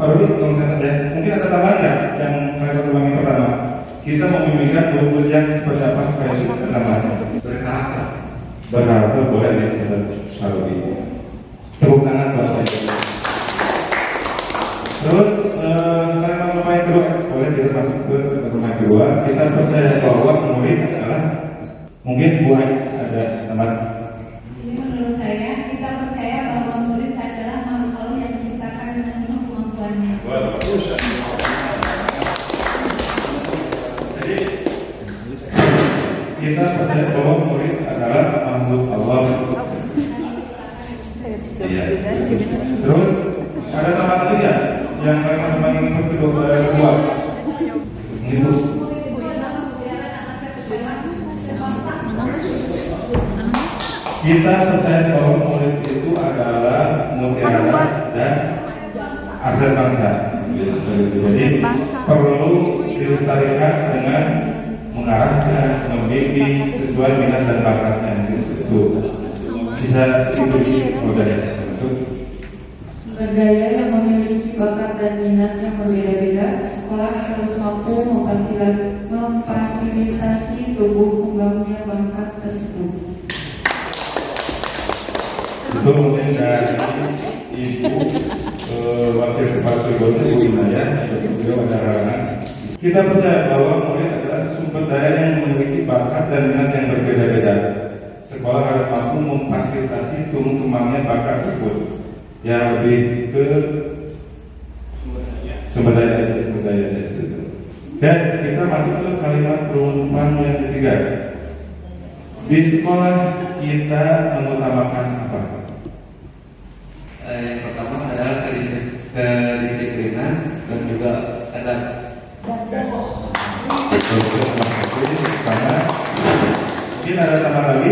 mungkin ada tambahan ya yang kalimat penumpang yang pertama. Kita memimpikan murid yang seperti apa kayak tambahannya? Berkarakter boleh ya, saudara Farudi. Tepuk tangan Bapak Ibu. Terus kalimat penumpang yang kedua, boleh kita masuk ke kalimat kedua. Kita percaya bahwa murid adalah mungkin buat ada teman. Menurut saya, kita percaya bahwa murid adalah makhluk Allah yang diciptakan dengan penuh kemampuannya. Jadi kita percaya bahwa murid adalah makhluk Allah. Iya. Terus ada tambahan lagi ya yang kalimat yang kedua. Itu. Kita percaya bahwa murid itu adalah mutiara dan aset bangsa. Jadi perlu dilestarikan dengan mengarahkan, membimbing sesuai minat dan bakatnya. Itu bisa diuji modalnya. Sumber daya yang memiliki bakat dan minat yang berbeda-beda, sekolah harus mampu memfasilitasi tumbuh kembangnya bakat tersebut. Itu mungkin dari Ibu Wakil Kepala Sekolah Ibu Inaya, beliau ada arahan. Kita percaya bahwa murid adalah sumber daya yang memiliki bakat dan minat yang berbeda-beda. Sekolah harus mampu memfasilitasi tumbuh kembangnya bakat tersebut. Yang lebih ke sumber daya itu. Dan kita masuk ke kalimat perumpamaan yang ketiga. Di sekolah kita mengutamakan apa? Yang pertama adalah kedisiplinan dan juga adab. Karena mungkin ada tambahan lagi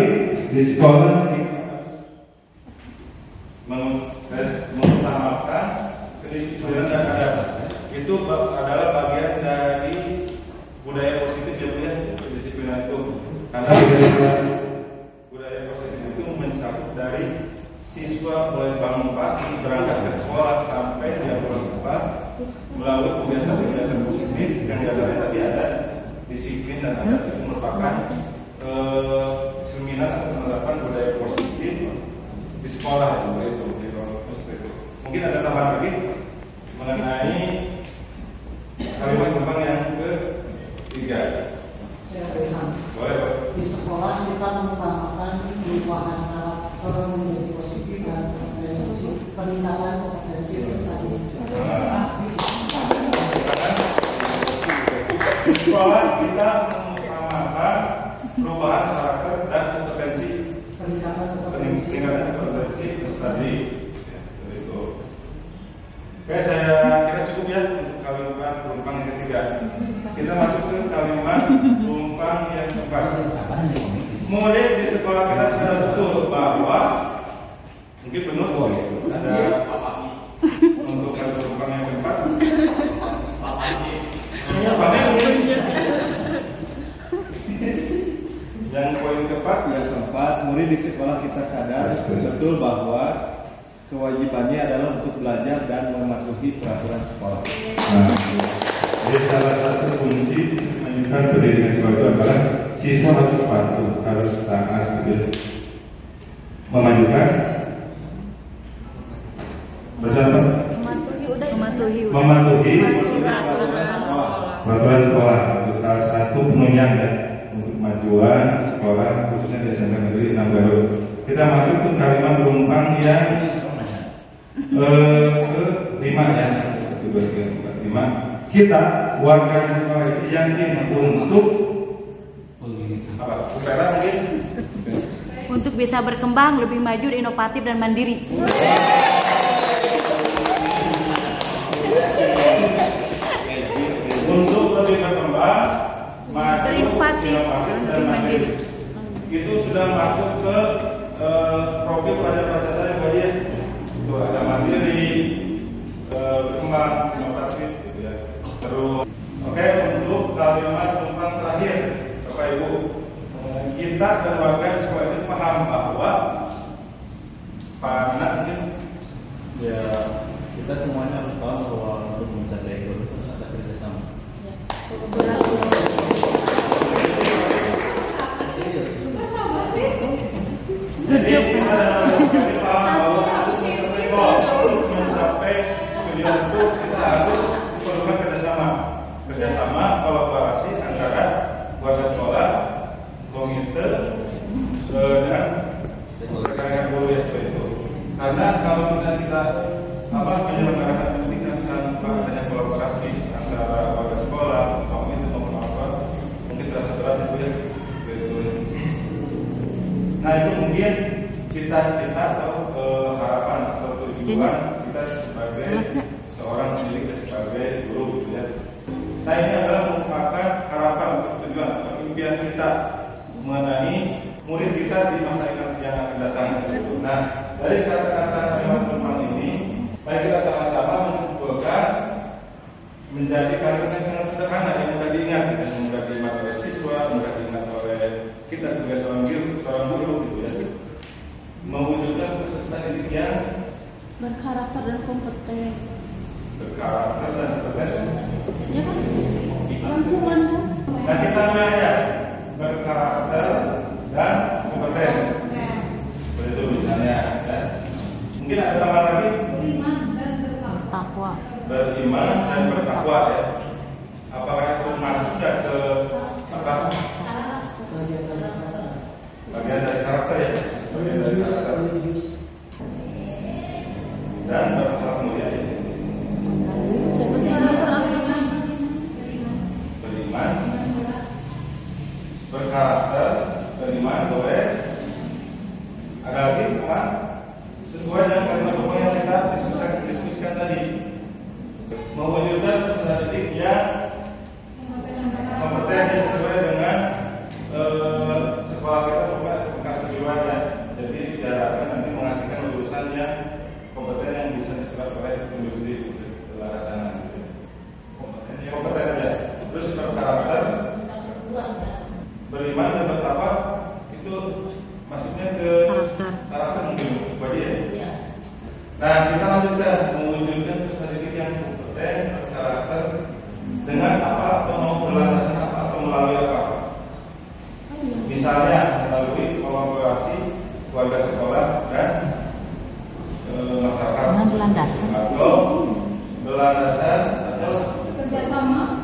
di sekolah mengutamakan kedisiplinan dan adab. Itu adalah bagian dari budaya positif ya, kedisiplinan itu. Karena budaya positif itu mencakup dari siswa mulai bangun pagi berangkat ke sekolah sampai dia pulang sekolah melalui kebiasaan-kebiasaan positif yang diantaranya tadi ada disiplin dan adab. Itu merupakan cerminan atau penerapan budaya positif di sekolah seperti itu. Mungkin ada tambahan lagi mengenai kalimat penumpang yang ketiga. Saya paham. Boleh, Pak. Di sekolah kita mengutamakan perubahan karakter menjadi positif dan peningkatan kompetensi prestasi. Di sekolah kita mengutamakan perubahan karakter dan kompetensi Peningkatan kompetensi prestasi. Seperti itu. Oke, saya kira cukup ya untuk kalimat penumpang yang ketiga. Kita masuk ke kalimat penumpang yang keempat. Murid di sekolah kita sadar betul bahwa mungkin penuh ada untuk penumpang yang keempat. Yang poin keempat, murid di sekolah kita sadar betul bahwa kewajibannya adalah untuk belajar dan mematuhi peraturan sekolah. Nah, jadi salah satu kunci melanjutkan pendidikan sekolah itu adalah siswa harus patuh, harus taat, gitu. Memajukan bersama mematuhi peraturan sekolah. Itu salah satu penunjang ya untuk kemajuan sekolah khususnya di SMP Negeri 6 Garut. Kita masuk ke kalimat penumpang yang kelima ya, kelima. Kita warga di sekolah itu yakin untuk apa? Untuk bisa berkembang, lebih maju, inovatif dan mandiri. Untuk lebih berkembang, maju, inovatif dan mandiri. Itu sudah masuk ke profil pelajar-pelajar yang baik. Itu ada mandiri, berkembang, inovatif, gitu ya. Terus, oke, untuk kalimat penumpang terakhir, Bapak Ibu, kita dan warga di sekolah ini paham bahwa Pak Anak mungkin Ya, kita semuanya harus paham bahwa untuk mencapai goal itu ada kerjasama. Jadi kita paham bahwa untuk mencapai tujuan itu kita harus perlukan kerjasama, kolaborasi antara warga sekolah, komite, dan rekan-rekan guru ya seperti itu. Karena kalau misalnya kita menyelenggarakan pendidikan tanpa adanya kolaborasi antara warga sekolah, komite maupun apa, mungkin terasa berat itu ya. Nah itu mungkin cita-cita atau harapan atau tujuan kita sebagai seorang pendidik dan sebagai guru gitu ya. Nah ini adalah merupakan harapan atau tujuan atau impian kita mengenai murid kita di masa yang akan datang. Nah dari kata-kata kalimat penumpang ini, mari kita sama-sama menyimpulkan menjadi kalimat yang sangat sederhana yang mudah diingat, yang mudah diingat oleh siswa, mudah diingat oleh kita sebagai seorang guru gitu ya. Mewujudkan peserta didik yang berkarakter dan kompeten. Berkarakter dan kompeten. Ya kan? Lingkungan kan? Nah kita ambilnya berkarakter dan kompeten. Begitu misalnya. Ya. Mungkin ada tambah lagi. Beriman dan bertakwa. Beriman dan bertakwa ya. Apakah itu masuk ke apa? Bagian dari karakter ya. Bagian dari karakter. Dan berakhlak mulia ya. Beriman, berkarakter, beriman, boleh. Ada lagi apa? Sesuai dengan kalimat penumpang yang kita diskusikan tadi, mewujudkan peserta didik yang kompeten sesuai dengan sekolah kita bukan tujuannya. Jadi diharapkan nanti menghasilkan lulusan yang kompeten yang bisa diserap oleh industri di luar sana. Kompeten ya. Terus berkarakter, beriman dan bertakwa itu masuknya ke karakter mungkin bagi ya. Nah kita lanjutkan mewujudkan peserta didik yang kompeten, berkarakter dengan apa atau mau berlandasan apa atau melalui apa? Misalnya melalui kolaborasi warga sekolah dan masyarakat atau berlandasan atau kerjasama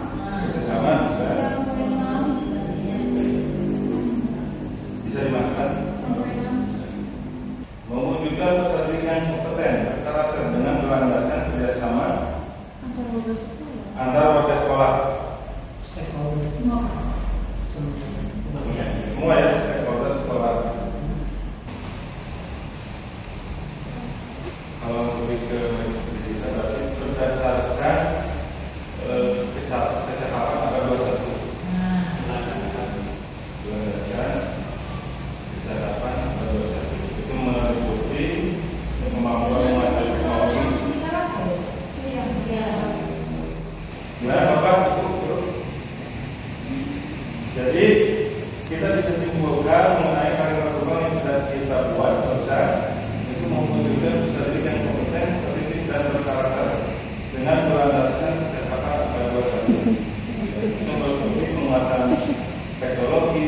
bisa dimasukkan mewujudkan peserta didik yang kompeten berkarakter dengan berlandaskan kerjasama antar warga sekolah semua ya stakeholder sekolah. Kalau lebih ke digital berarti berdasarkan kecakapan ada 21. Berdasarkan kecakapan ada 21. Itu meliputi kemampuan menguasai teknologi. Gimana Bapak? Jadi kita bisa simpulkan mengenai kalimat penumpang yang sudah kita buat barusan itu mewujudkan peserta didik yang kompeten, terdidik dan berkarakter dengan berlandaskan kecakapan pada 21. Itu meliputi penguasaan teknologi,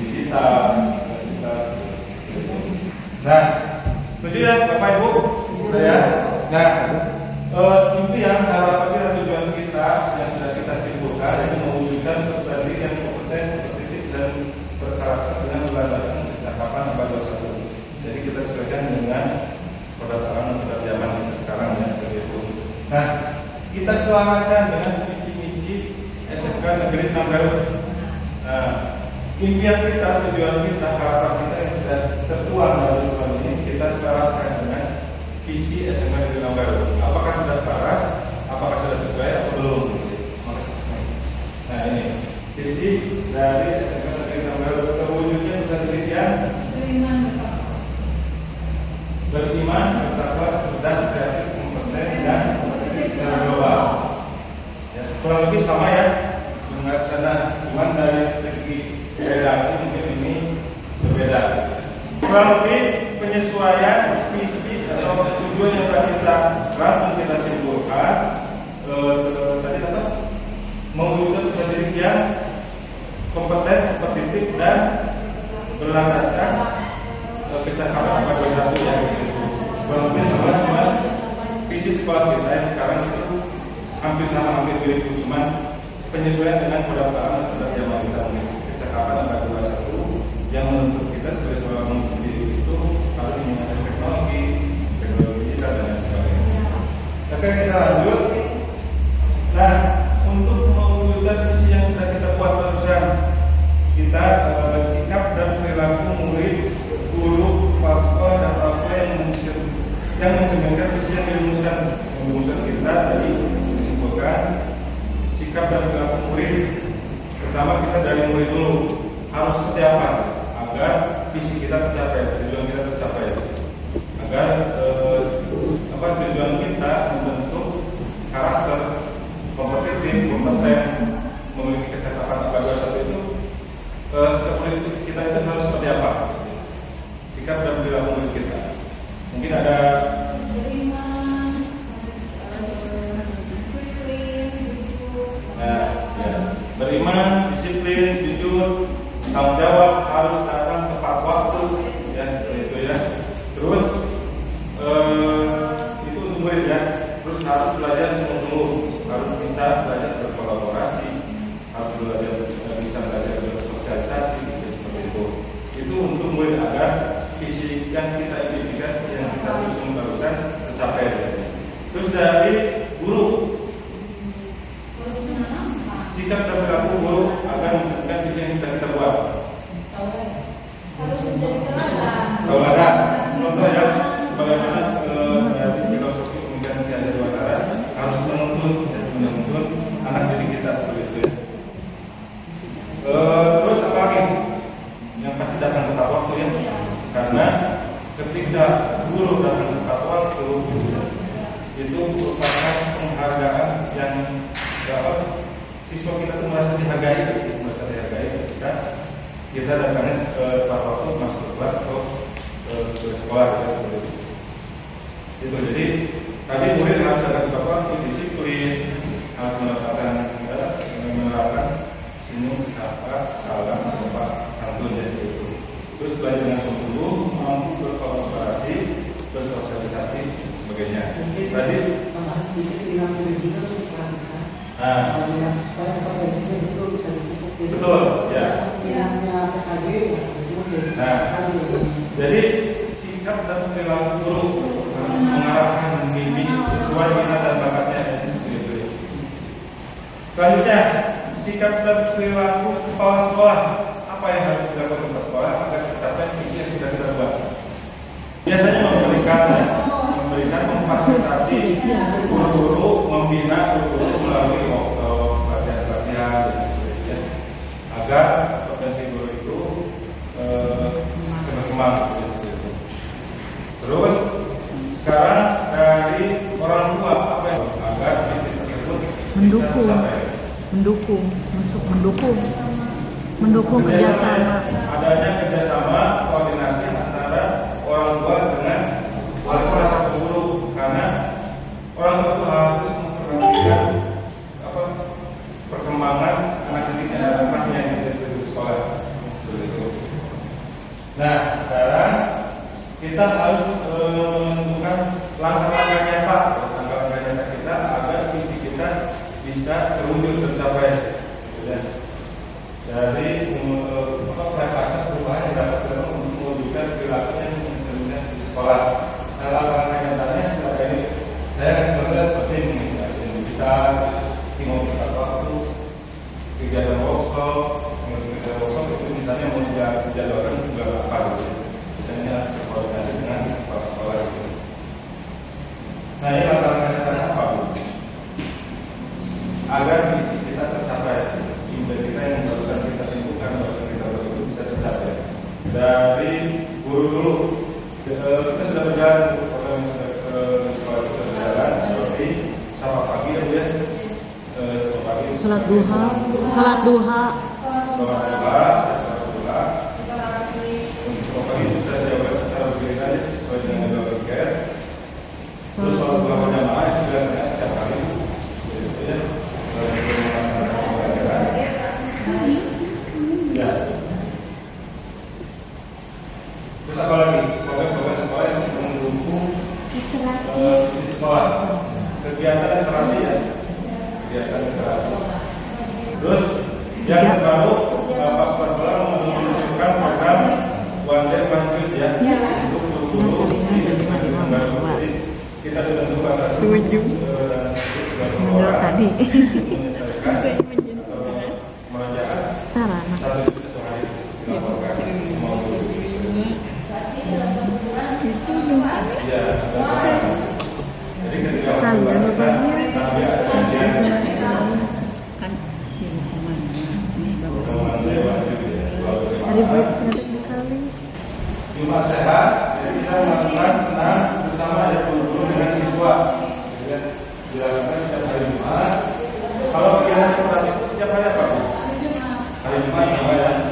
digital, Nah, setuju ya Bapak Ibu? Sudah ya? Nah, impian, harapan kita, tujuan kita yang sudah kita simpulkan itu mewujudkan peserta didik yang kompeten, terdidik dan berkarakter dengan berlandaskan kecakapan 21. Jadi kita sesuaikan dengan peraturan zaman kita sekarang ya seperti itu. Nah, kita selaraskan dengan visi-misi SMK Negeri 6 Garut. Nah, impian kita, tujuan kita, harapan kita yang sudah tertuang dalam sekolah ini kita selaraskan dengan visi SMK Negeri 6 Garut. Apakah sudah selaras? Apakah sudah sesuai atau belum? Nah ini visi dari SMK Negeri 6 Garut terwujudnya peserta didik yang beriman, bertakwa, cerdas, kreatif, kompeten dan kompetitif secara global. kurang lebih sama ya dengan sana, cuman dari segi redaksi mungkin ini berbeda. Kurang lebih penyesuaian visi atau tujuan yang telah kita rangkum, kita simpulkan tadi apa? Mewujudkan peserta didik yang kompeten, kompetitif dan berlandaskan kecakapan pada satu ya. Kurang lebih sama, cuma visi sekolah kita yang sekarang itu hampir sama, hampir mirip, cuman penyesuaian dengan pendaftaran pada zaman kita mungkin kecakapan pada 21 yang menuntut kita sebagai seorang pendidik itu harus menguasai teknologi digital dan lain sebagainya. Oke, kita lanjut. Nah, untuk mewujudkan visi yang sudah kita buat barusan, kita sikap dan perilaku murid, guru, kepala sekolah dan orang tua yang mencerminkan visi yang dirumuskan kita tadi disimpulkan. Sikap dan perilaku murid, pertama kita dari murid dulu harus seperti apa agar visi kita tercapai, tujuan kita tercapai, agar tujuan kita membentuk karakter kompetitif, kompeten, memiliki kecakapan pada satu itu. Sikap murid kita itu harus seperti apa? Sikap dan perilaku murid kita. Mungkin ada beriman, disiplin, jujur, tanggung jawab, harus datang tepat waktu, dan seperti itu ya. Terus itu untuk murid ya. Terus harus belajar sungguh-sungguh, harus bisa belajar berkolaborasi, harus bisa belajar bersosialisasi, seperti itu. Itu untuk murid agar visi yang kita impikan, yang kita susun barusan tercapai. Terus dari guru, sikap dan perilaku guru agar mencerminkan visi yang kita buat. Harus menjadi teladan. Teladan. Contoh ya, sebagaimana dari filosofi pemikiran Ki Hajar Dewantara harus menuntun anak didik kita seperti itu. Terus apa lagi? Yang pasti datang tepat waktu ya. Karena ketika guru datang tepat waktu itu merupakan penghargaan yang siswa kita tuh merasa dihargai ketika kita datangnya tepat waktu masuk ke kelas atau ke sekolah gitu, seperti itu. Itu jadi tadi murid harus datang tepat waktu, disiplin, harus menerapkan senyum, sapa, salam, sopan, santun dan seperti itu. Terus belajar dengan sungguh, mampu berkolaborasi, bersosialisasi, sebagainya. Tadi tambahan sedikit bilang murid kita harus diperhatikan. Supaya potensinya betul bisa dicukupi. Betul, ya. Yang PKG disebut. Jadi sikap dan perilaku guru harus mengarahkan membimbing sesuai minat dan bakatnya. Selanjutnya, sikap dan perilaku kepala sekolah. Apa yang harus dilakukan kepala sekolah agar tercapai visi yang sudah kita buat? Biasanya memberikan memfasilitasi guru-guru, membina guru-guru melalui workshop, pelatihan-pelatihan, dan agar potensi guru itu bisa berkembang. Terus sekarang dari orang tua apa yang agar visi tersebut bisa tercapai? Mendukung kerjasama. Adanya kerjasama, koordinasi antara orang tua dengan wali kelas atau guru, karena orang tua itu harus memperhatikan perkembangan anak didiknya dan anaknya yang ada di sekolah. Begitu. Nah, sekarang kita harus menentukan langkah-langkah nyata kita agar visi kita bisa terwujud, tercapai. Dari perasaan perubahan yang dapat dilakukan untuk mewujudkan perilaku yang mencerminkan di sekolah. Nah, langkah nyatanya seperti ini. Saya kasih contoh seperti mengisi akun digital, timur tepat waktu, kegiatan workshop itu misalnya mau dijadwalkan juga apa gitu. Misalnya harus berkoordinasi dengan kepala sekolah gitu. Nah, ini langkah nyatanya apa Bu? Agar visi kita tercapai. Dari kita yang barusan kita simpulkan, barusan kita itu bisa tercapai. Dari guru dulu, kita sudah berjalan ke sekolah, kita berjalan seperti sapa pagi ya Bu ya, sapa pagi Sholat duha. Sholat duha. Pokoknya itu sudah jawab secara berbeda sesuai dengan jadwal tiket. Terus sholat duha berjamaah itu biasanya setiap hari. Gitu ya. Sebelum melaksanakan pembelajaran. Ya. Terus apa lagi? Program-program sekolah yang mendukung sisi sekolah. Kegiatan literasi ya. Kegiatan literasi. Terus yang terbaru Pak Sekolah meluncurkan program One Day One Treat ya untuk guru di Sekolah Baru. Jadi kita dibentuk pasar Menurut tadi menyelesaikan merajaan cara satu hari dilaporkan semua guru. Ya, jadi ketika kita sampai ada kajian Jumat sehat, jadi kita melakukan senam bersama ya guru dengan siswa. Dilakukan setiap hari Jumat. Kalau kegiatan literasi itu setiap hari apa? Hari Jumat sama ya.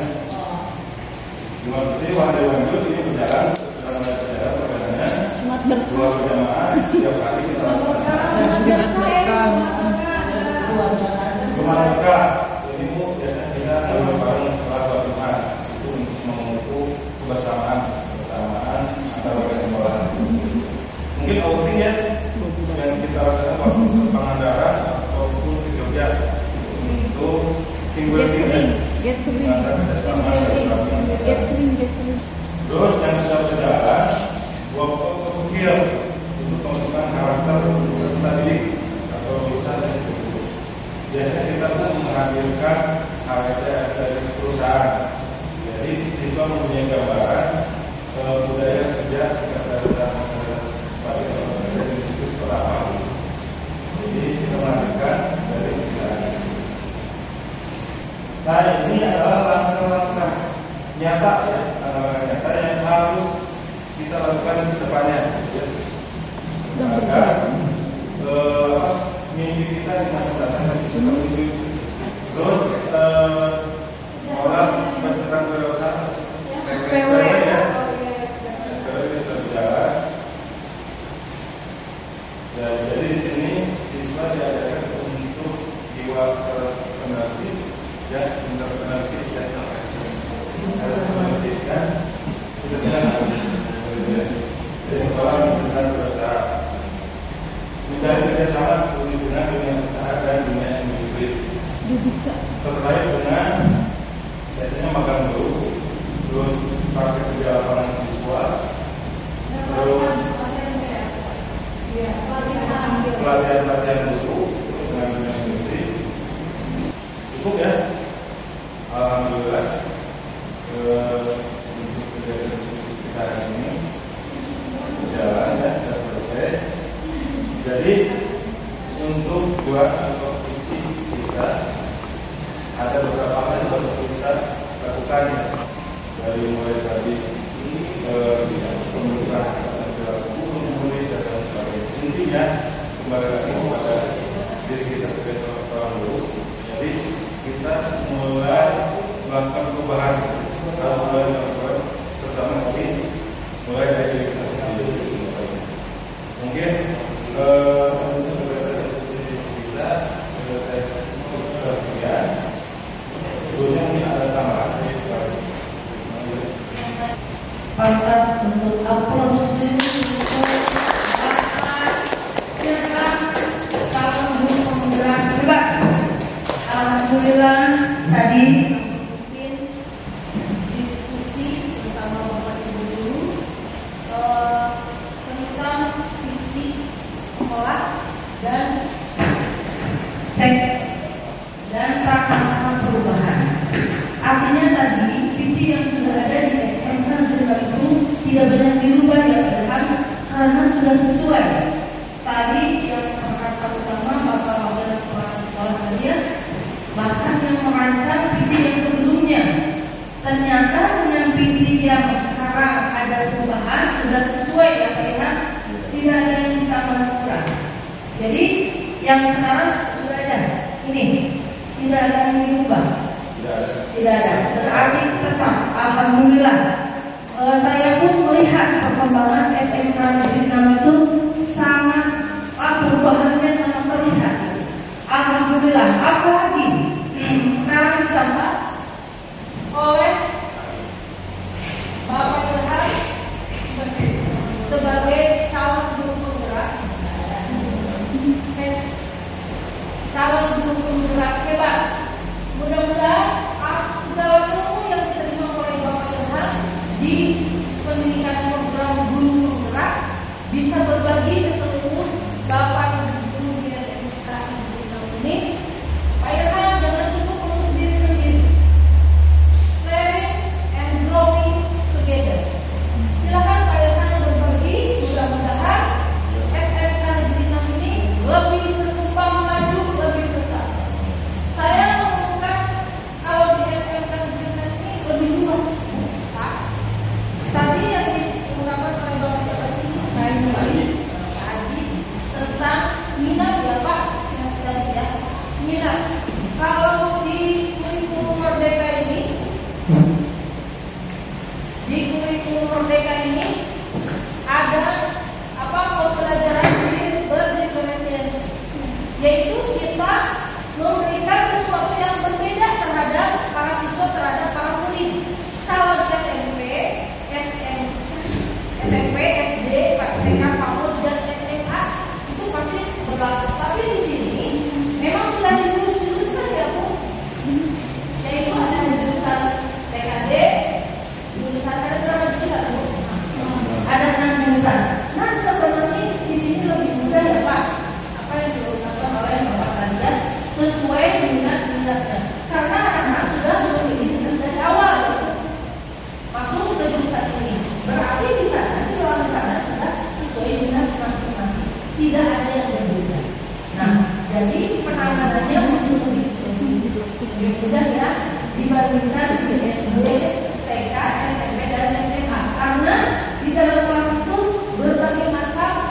Jumat bersih, hari lanjut ini berjalan perjalanannya. Dua berjamaah setiap hari kita lakukan. Jumat berkah. Jadi bu biasanya kita bareng setelah sholat Jumat itu untuk mengukur kebersamaan antara warga sekolah. Mungkin outing ya yang kita rasakan waktu ke Pangandaran ataupun ke Jogja untuk team building masa kerjasama. Terus yang sudah berjalan workshop skill untuk pembentukan karakter peserta didik atau lulusan. Biasanya kita tuh menghadirkan HRD dari perusahaan. Jadi siswa mempunyai gambaran budaya kerja sebagai seorang institusi sekolah apa. Jadi kita menghadirkan dari perusahaan. Nah ini adalah langkah-langkah nyata ya, langkah-langkah nyata yang harus kita lakukan ke depannya. Agar mimpi kita di masa datang bisa terwujud. Terus sekolah pencetak wirausaha SPW ya, SPW bisa berjalan. Ya, jadi di sini siswa diajarkan untuk jiwa entrepreneurship ya, entrepreneurship ya, entrepreneurship kan. Itu di sekolah pencetak wirausaha. Dari kerjasama dengan dunia usaha dan dunia industri terkait dengan biasanya magang dulu, terus praktek kerja lapangan siswa, terus pelatihan dulu dengan dunia industri. Cukup ya, alhamdulillah kejadian diskusi kita ini berjalan ya, sudah selesai. Jadi untuk buat visi kita ada beberapa hal yang harus kita lakukan ya. Dari mulai tadi komunikasi murid dan sebagainya. Intinya kembali lagi kepada diri kita sebagai seorang guru. Jadi kita mulai melakukan perubahan, terutama mungkin mulai dari diri kita sendiri. Mungkin untuk diskusi kita saya sekian. Sebelumnya ini ada tambahan. Pantas untuk aplaus alhamdulillah tadi mungkin diskusi bersama Bapak Ibu guru tentang visi sekolah dan cek dan prakarsa perubahan. Artinya tadi visi yang sudah ada di SMK itu tidak banyak dirubah ya, karena sudah sesuai. Tadi yang prakarsa utama Bapak Wakil Kepala Sekolah tadi, bahkan yang merancang visi yang sebelumnya. Ternyata dengan visi yang sekarang ada perubahan sudah sesuai ya, tidak ada yang ditambah kurang. Jadi yang sekarang sudah ada ini Tidak ada yang diubah. Tidak ada. Tidak ada. Berarti tetap. Alhamdulillah. Saya pun melihat perkembangan SMK Negeri 6 itu sangat perubahannya sangat terlihat. Alhamdulillah. Apalagi sekarang ditambah oleh Bapak Ilham sebagai calon guru penggerak, calon guru penggerak hebat. Mudah-mudahan segala ilmu yang diterima oleh Bapak Ilham di pendidikan program guru penggerak bisa berbagi ke seluruh Bapak guru di SMK ini. Pak Ilham jangan cukup untuk diri sendiri, sharing and growing together. Silakan Pak Ilham berbagi. Mudah-mudahan SMK Negeri 6 ini lebih berkembang maju, lebih besar. Saya menemukan kalau di SMK Negeri 6 ini lebih luas. Pak, tadi yang diungkapkan oleh Bapak siapa sih? Haji tentang minat ya Pak, tadi ya minat. Kalau di kurikulum Merdeka ini, ada pembelajaran berdifferensiasi, yaitu kita memberikan sesuatu yang berbeda terhadap para siswa, terhadap para murid. Kalau di SMP, SD, TK, PAUD dan SMA itu pasti berlaku. Tapi di sini memang sudah diluruskan ya Bu, yaitu ada jurusan TKD, jurusan ada berapa juga Bu? Ada 6 jurusan. Nah sebenarnya di sini lebih mudah ya Pak. Apa yang dilakukan oleh Bapak kalian sesuai minat-minatnya. Karena anak-anak sudah memilih dari awal ya, masuk ke jurusan ini. Berarti di sana, di ruang sana sudah sesuai minat masing-masing. Tidak ada yang berbeda. Nah, jadi penanganannya mungkin lebih mudah ya dibandingkan di SD, TK, SMP dan SMA. Karena di dalam kelas itu berbagai macam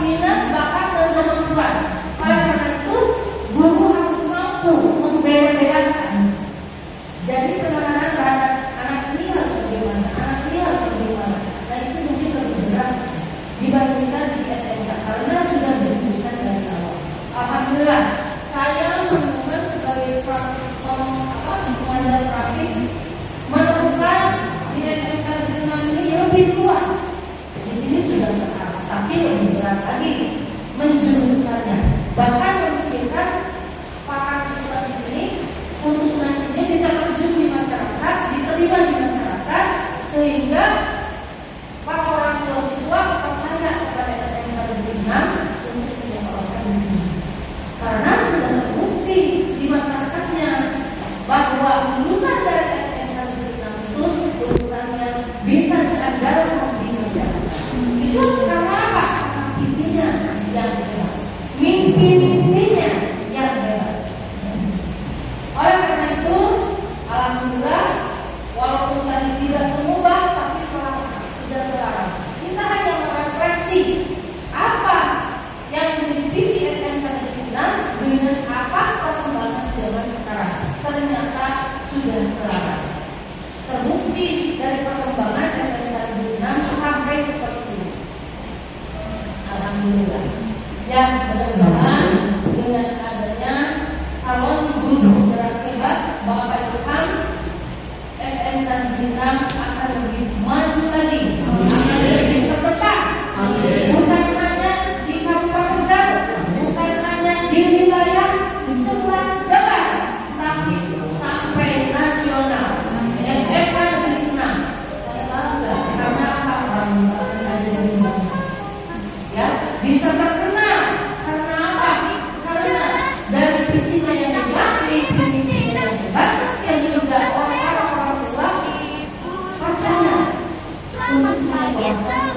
minat, bakat dan kemampuan. Oleh karena itu, guru harus mampu membeda-bedakan. Jadi penanganan terhadap anak ini harus bagaimana, anak ini harus bagaimana. Dan itu mungkin lebih berat dibandingkan di SMK karena sudah dirumuskan dari awal. Alhamdulillah, saya menemukan sebagai pengajar praktik menemukan di SMK ini lebih luas. Di sini sudah berat, tapi lebih berat lagi menjuruskannya. Bahkan memikirkan para siswa di sini untuk nantinya bisa terjun di masyarakat, diterima di masyarakat, sehingga para orang tua siswa percaya kepada SMK Negeri 6 untuk menyekolahkan di sini. Karena sudah terbukti di masyarakatnya bahwa lulusan dari SMK Negeri 6 itu lulusan yang bisa diandalkan di masyarakat. Itu karena apa? Isinya yang hebat, mimpi-mimpinya yang hebat. Oleh karena itu, alhamdulillah, walaupun tadi tidak mengubah, tapi sudah selaras. Kita hanya merefleksi apa yang menjadi visi SMK Negeri 6 dengan apa perkembangan zaman sekarang. Ternyata sudah selaras. Terbukti dari perkembangan SMK Negeri 6 sampai seperti ini. Alhamdulillah. Yang mudah-mudahan dengan adanya calon guru penggerak hebat Bapak Ilham, SMK Negeri 6 akan lebih maju lagi, akan lebih terdepan. Bukan hanya di Kabupaten Garut, bukan hanya di wilayah 11 Jabar, tapi sampai nasional. SMK Negeri 6 saya bangga karena ya bisa terkenal. Karena apa? Karena dari visinya yang hebat, mimpi-mimpinya yang hebat, sehingga orang-orang tua percaya untuk menyekolahkan.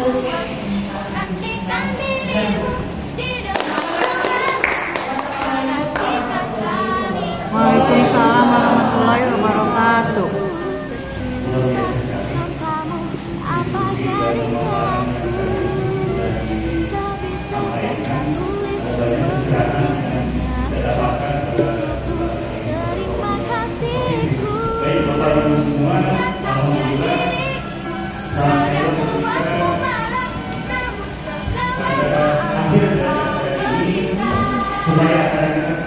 Waalaikumsalam warahmatullahi wabarakatuh. Apa jadinya? supaya acara kita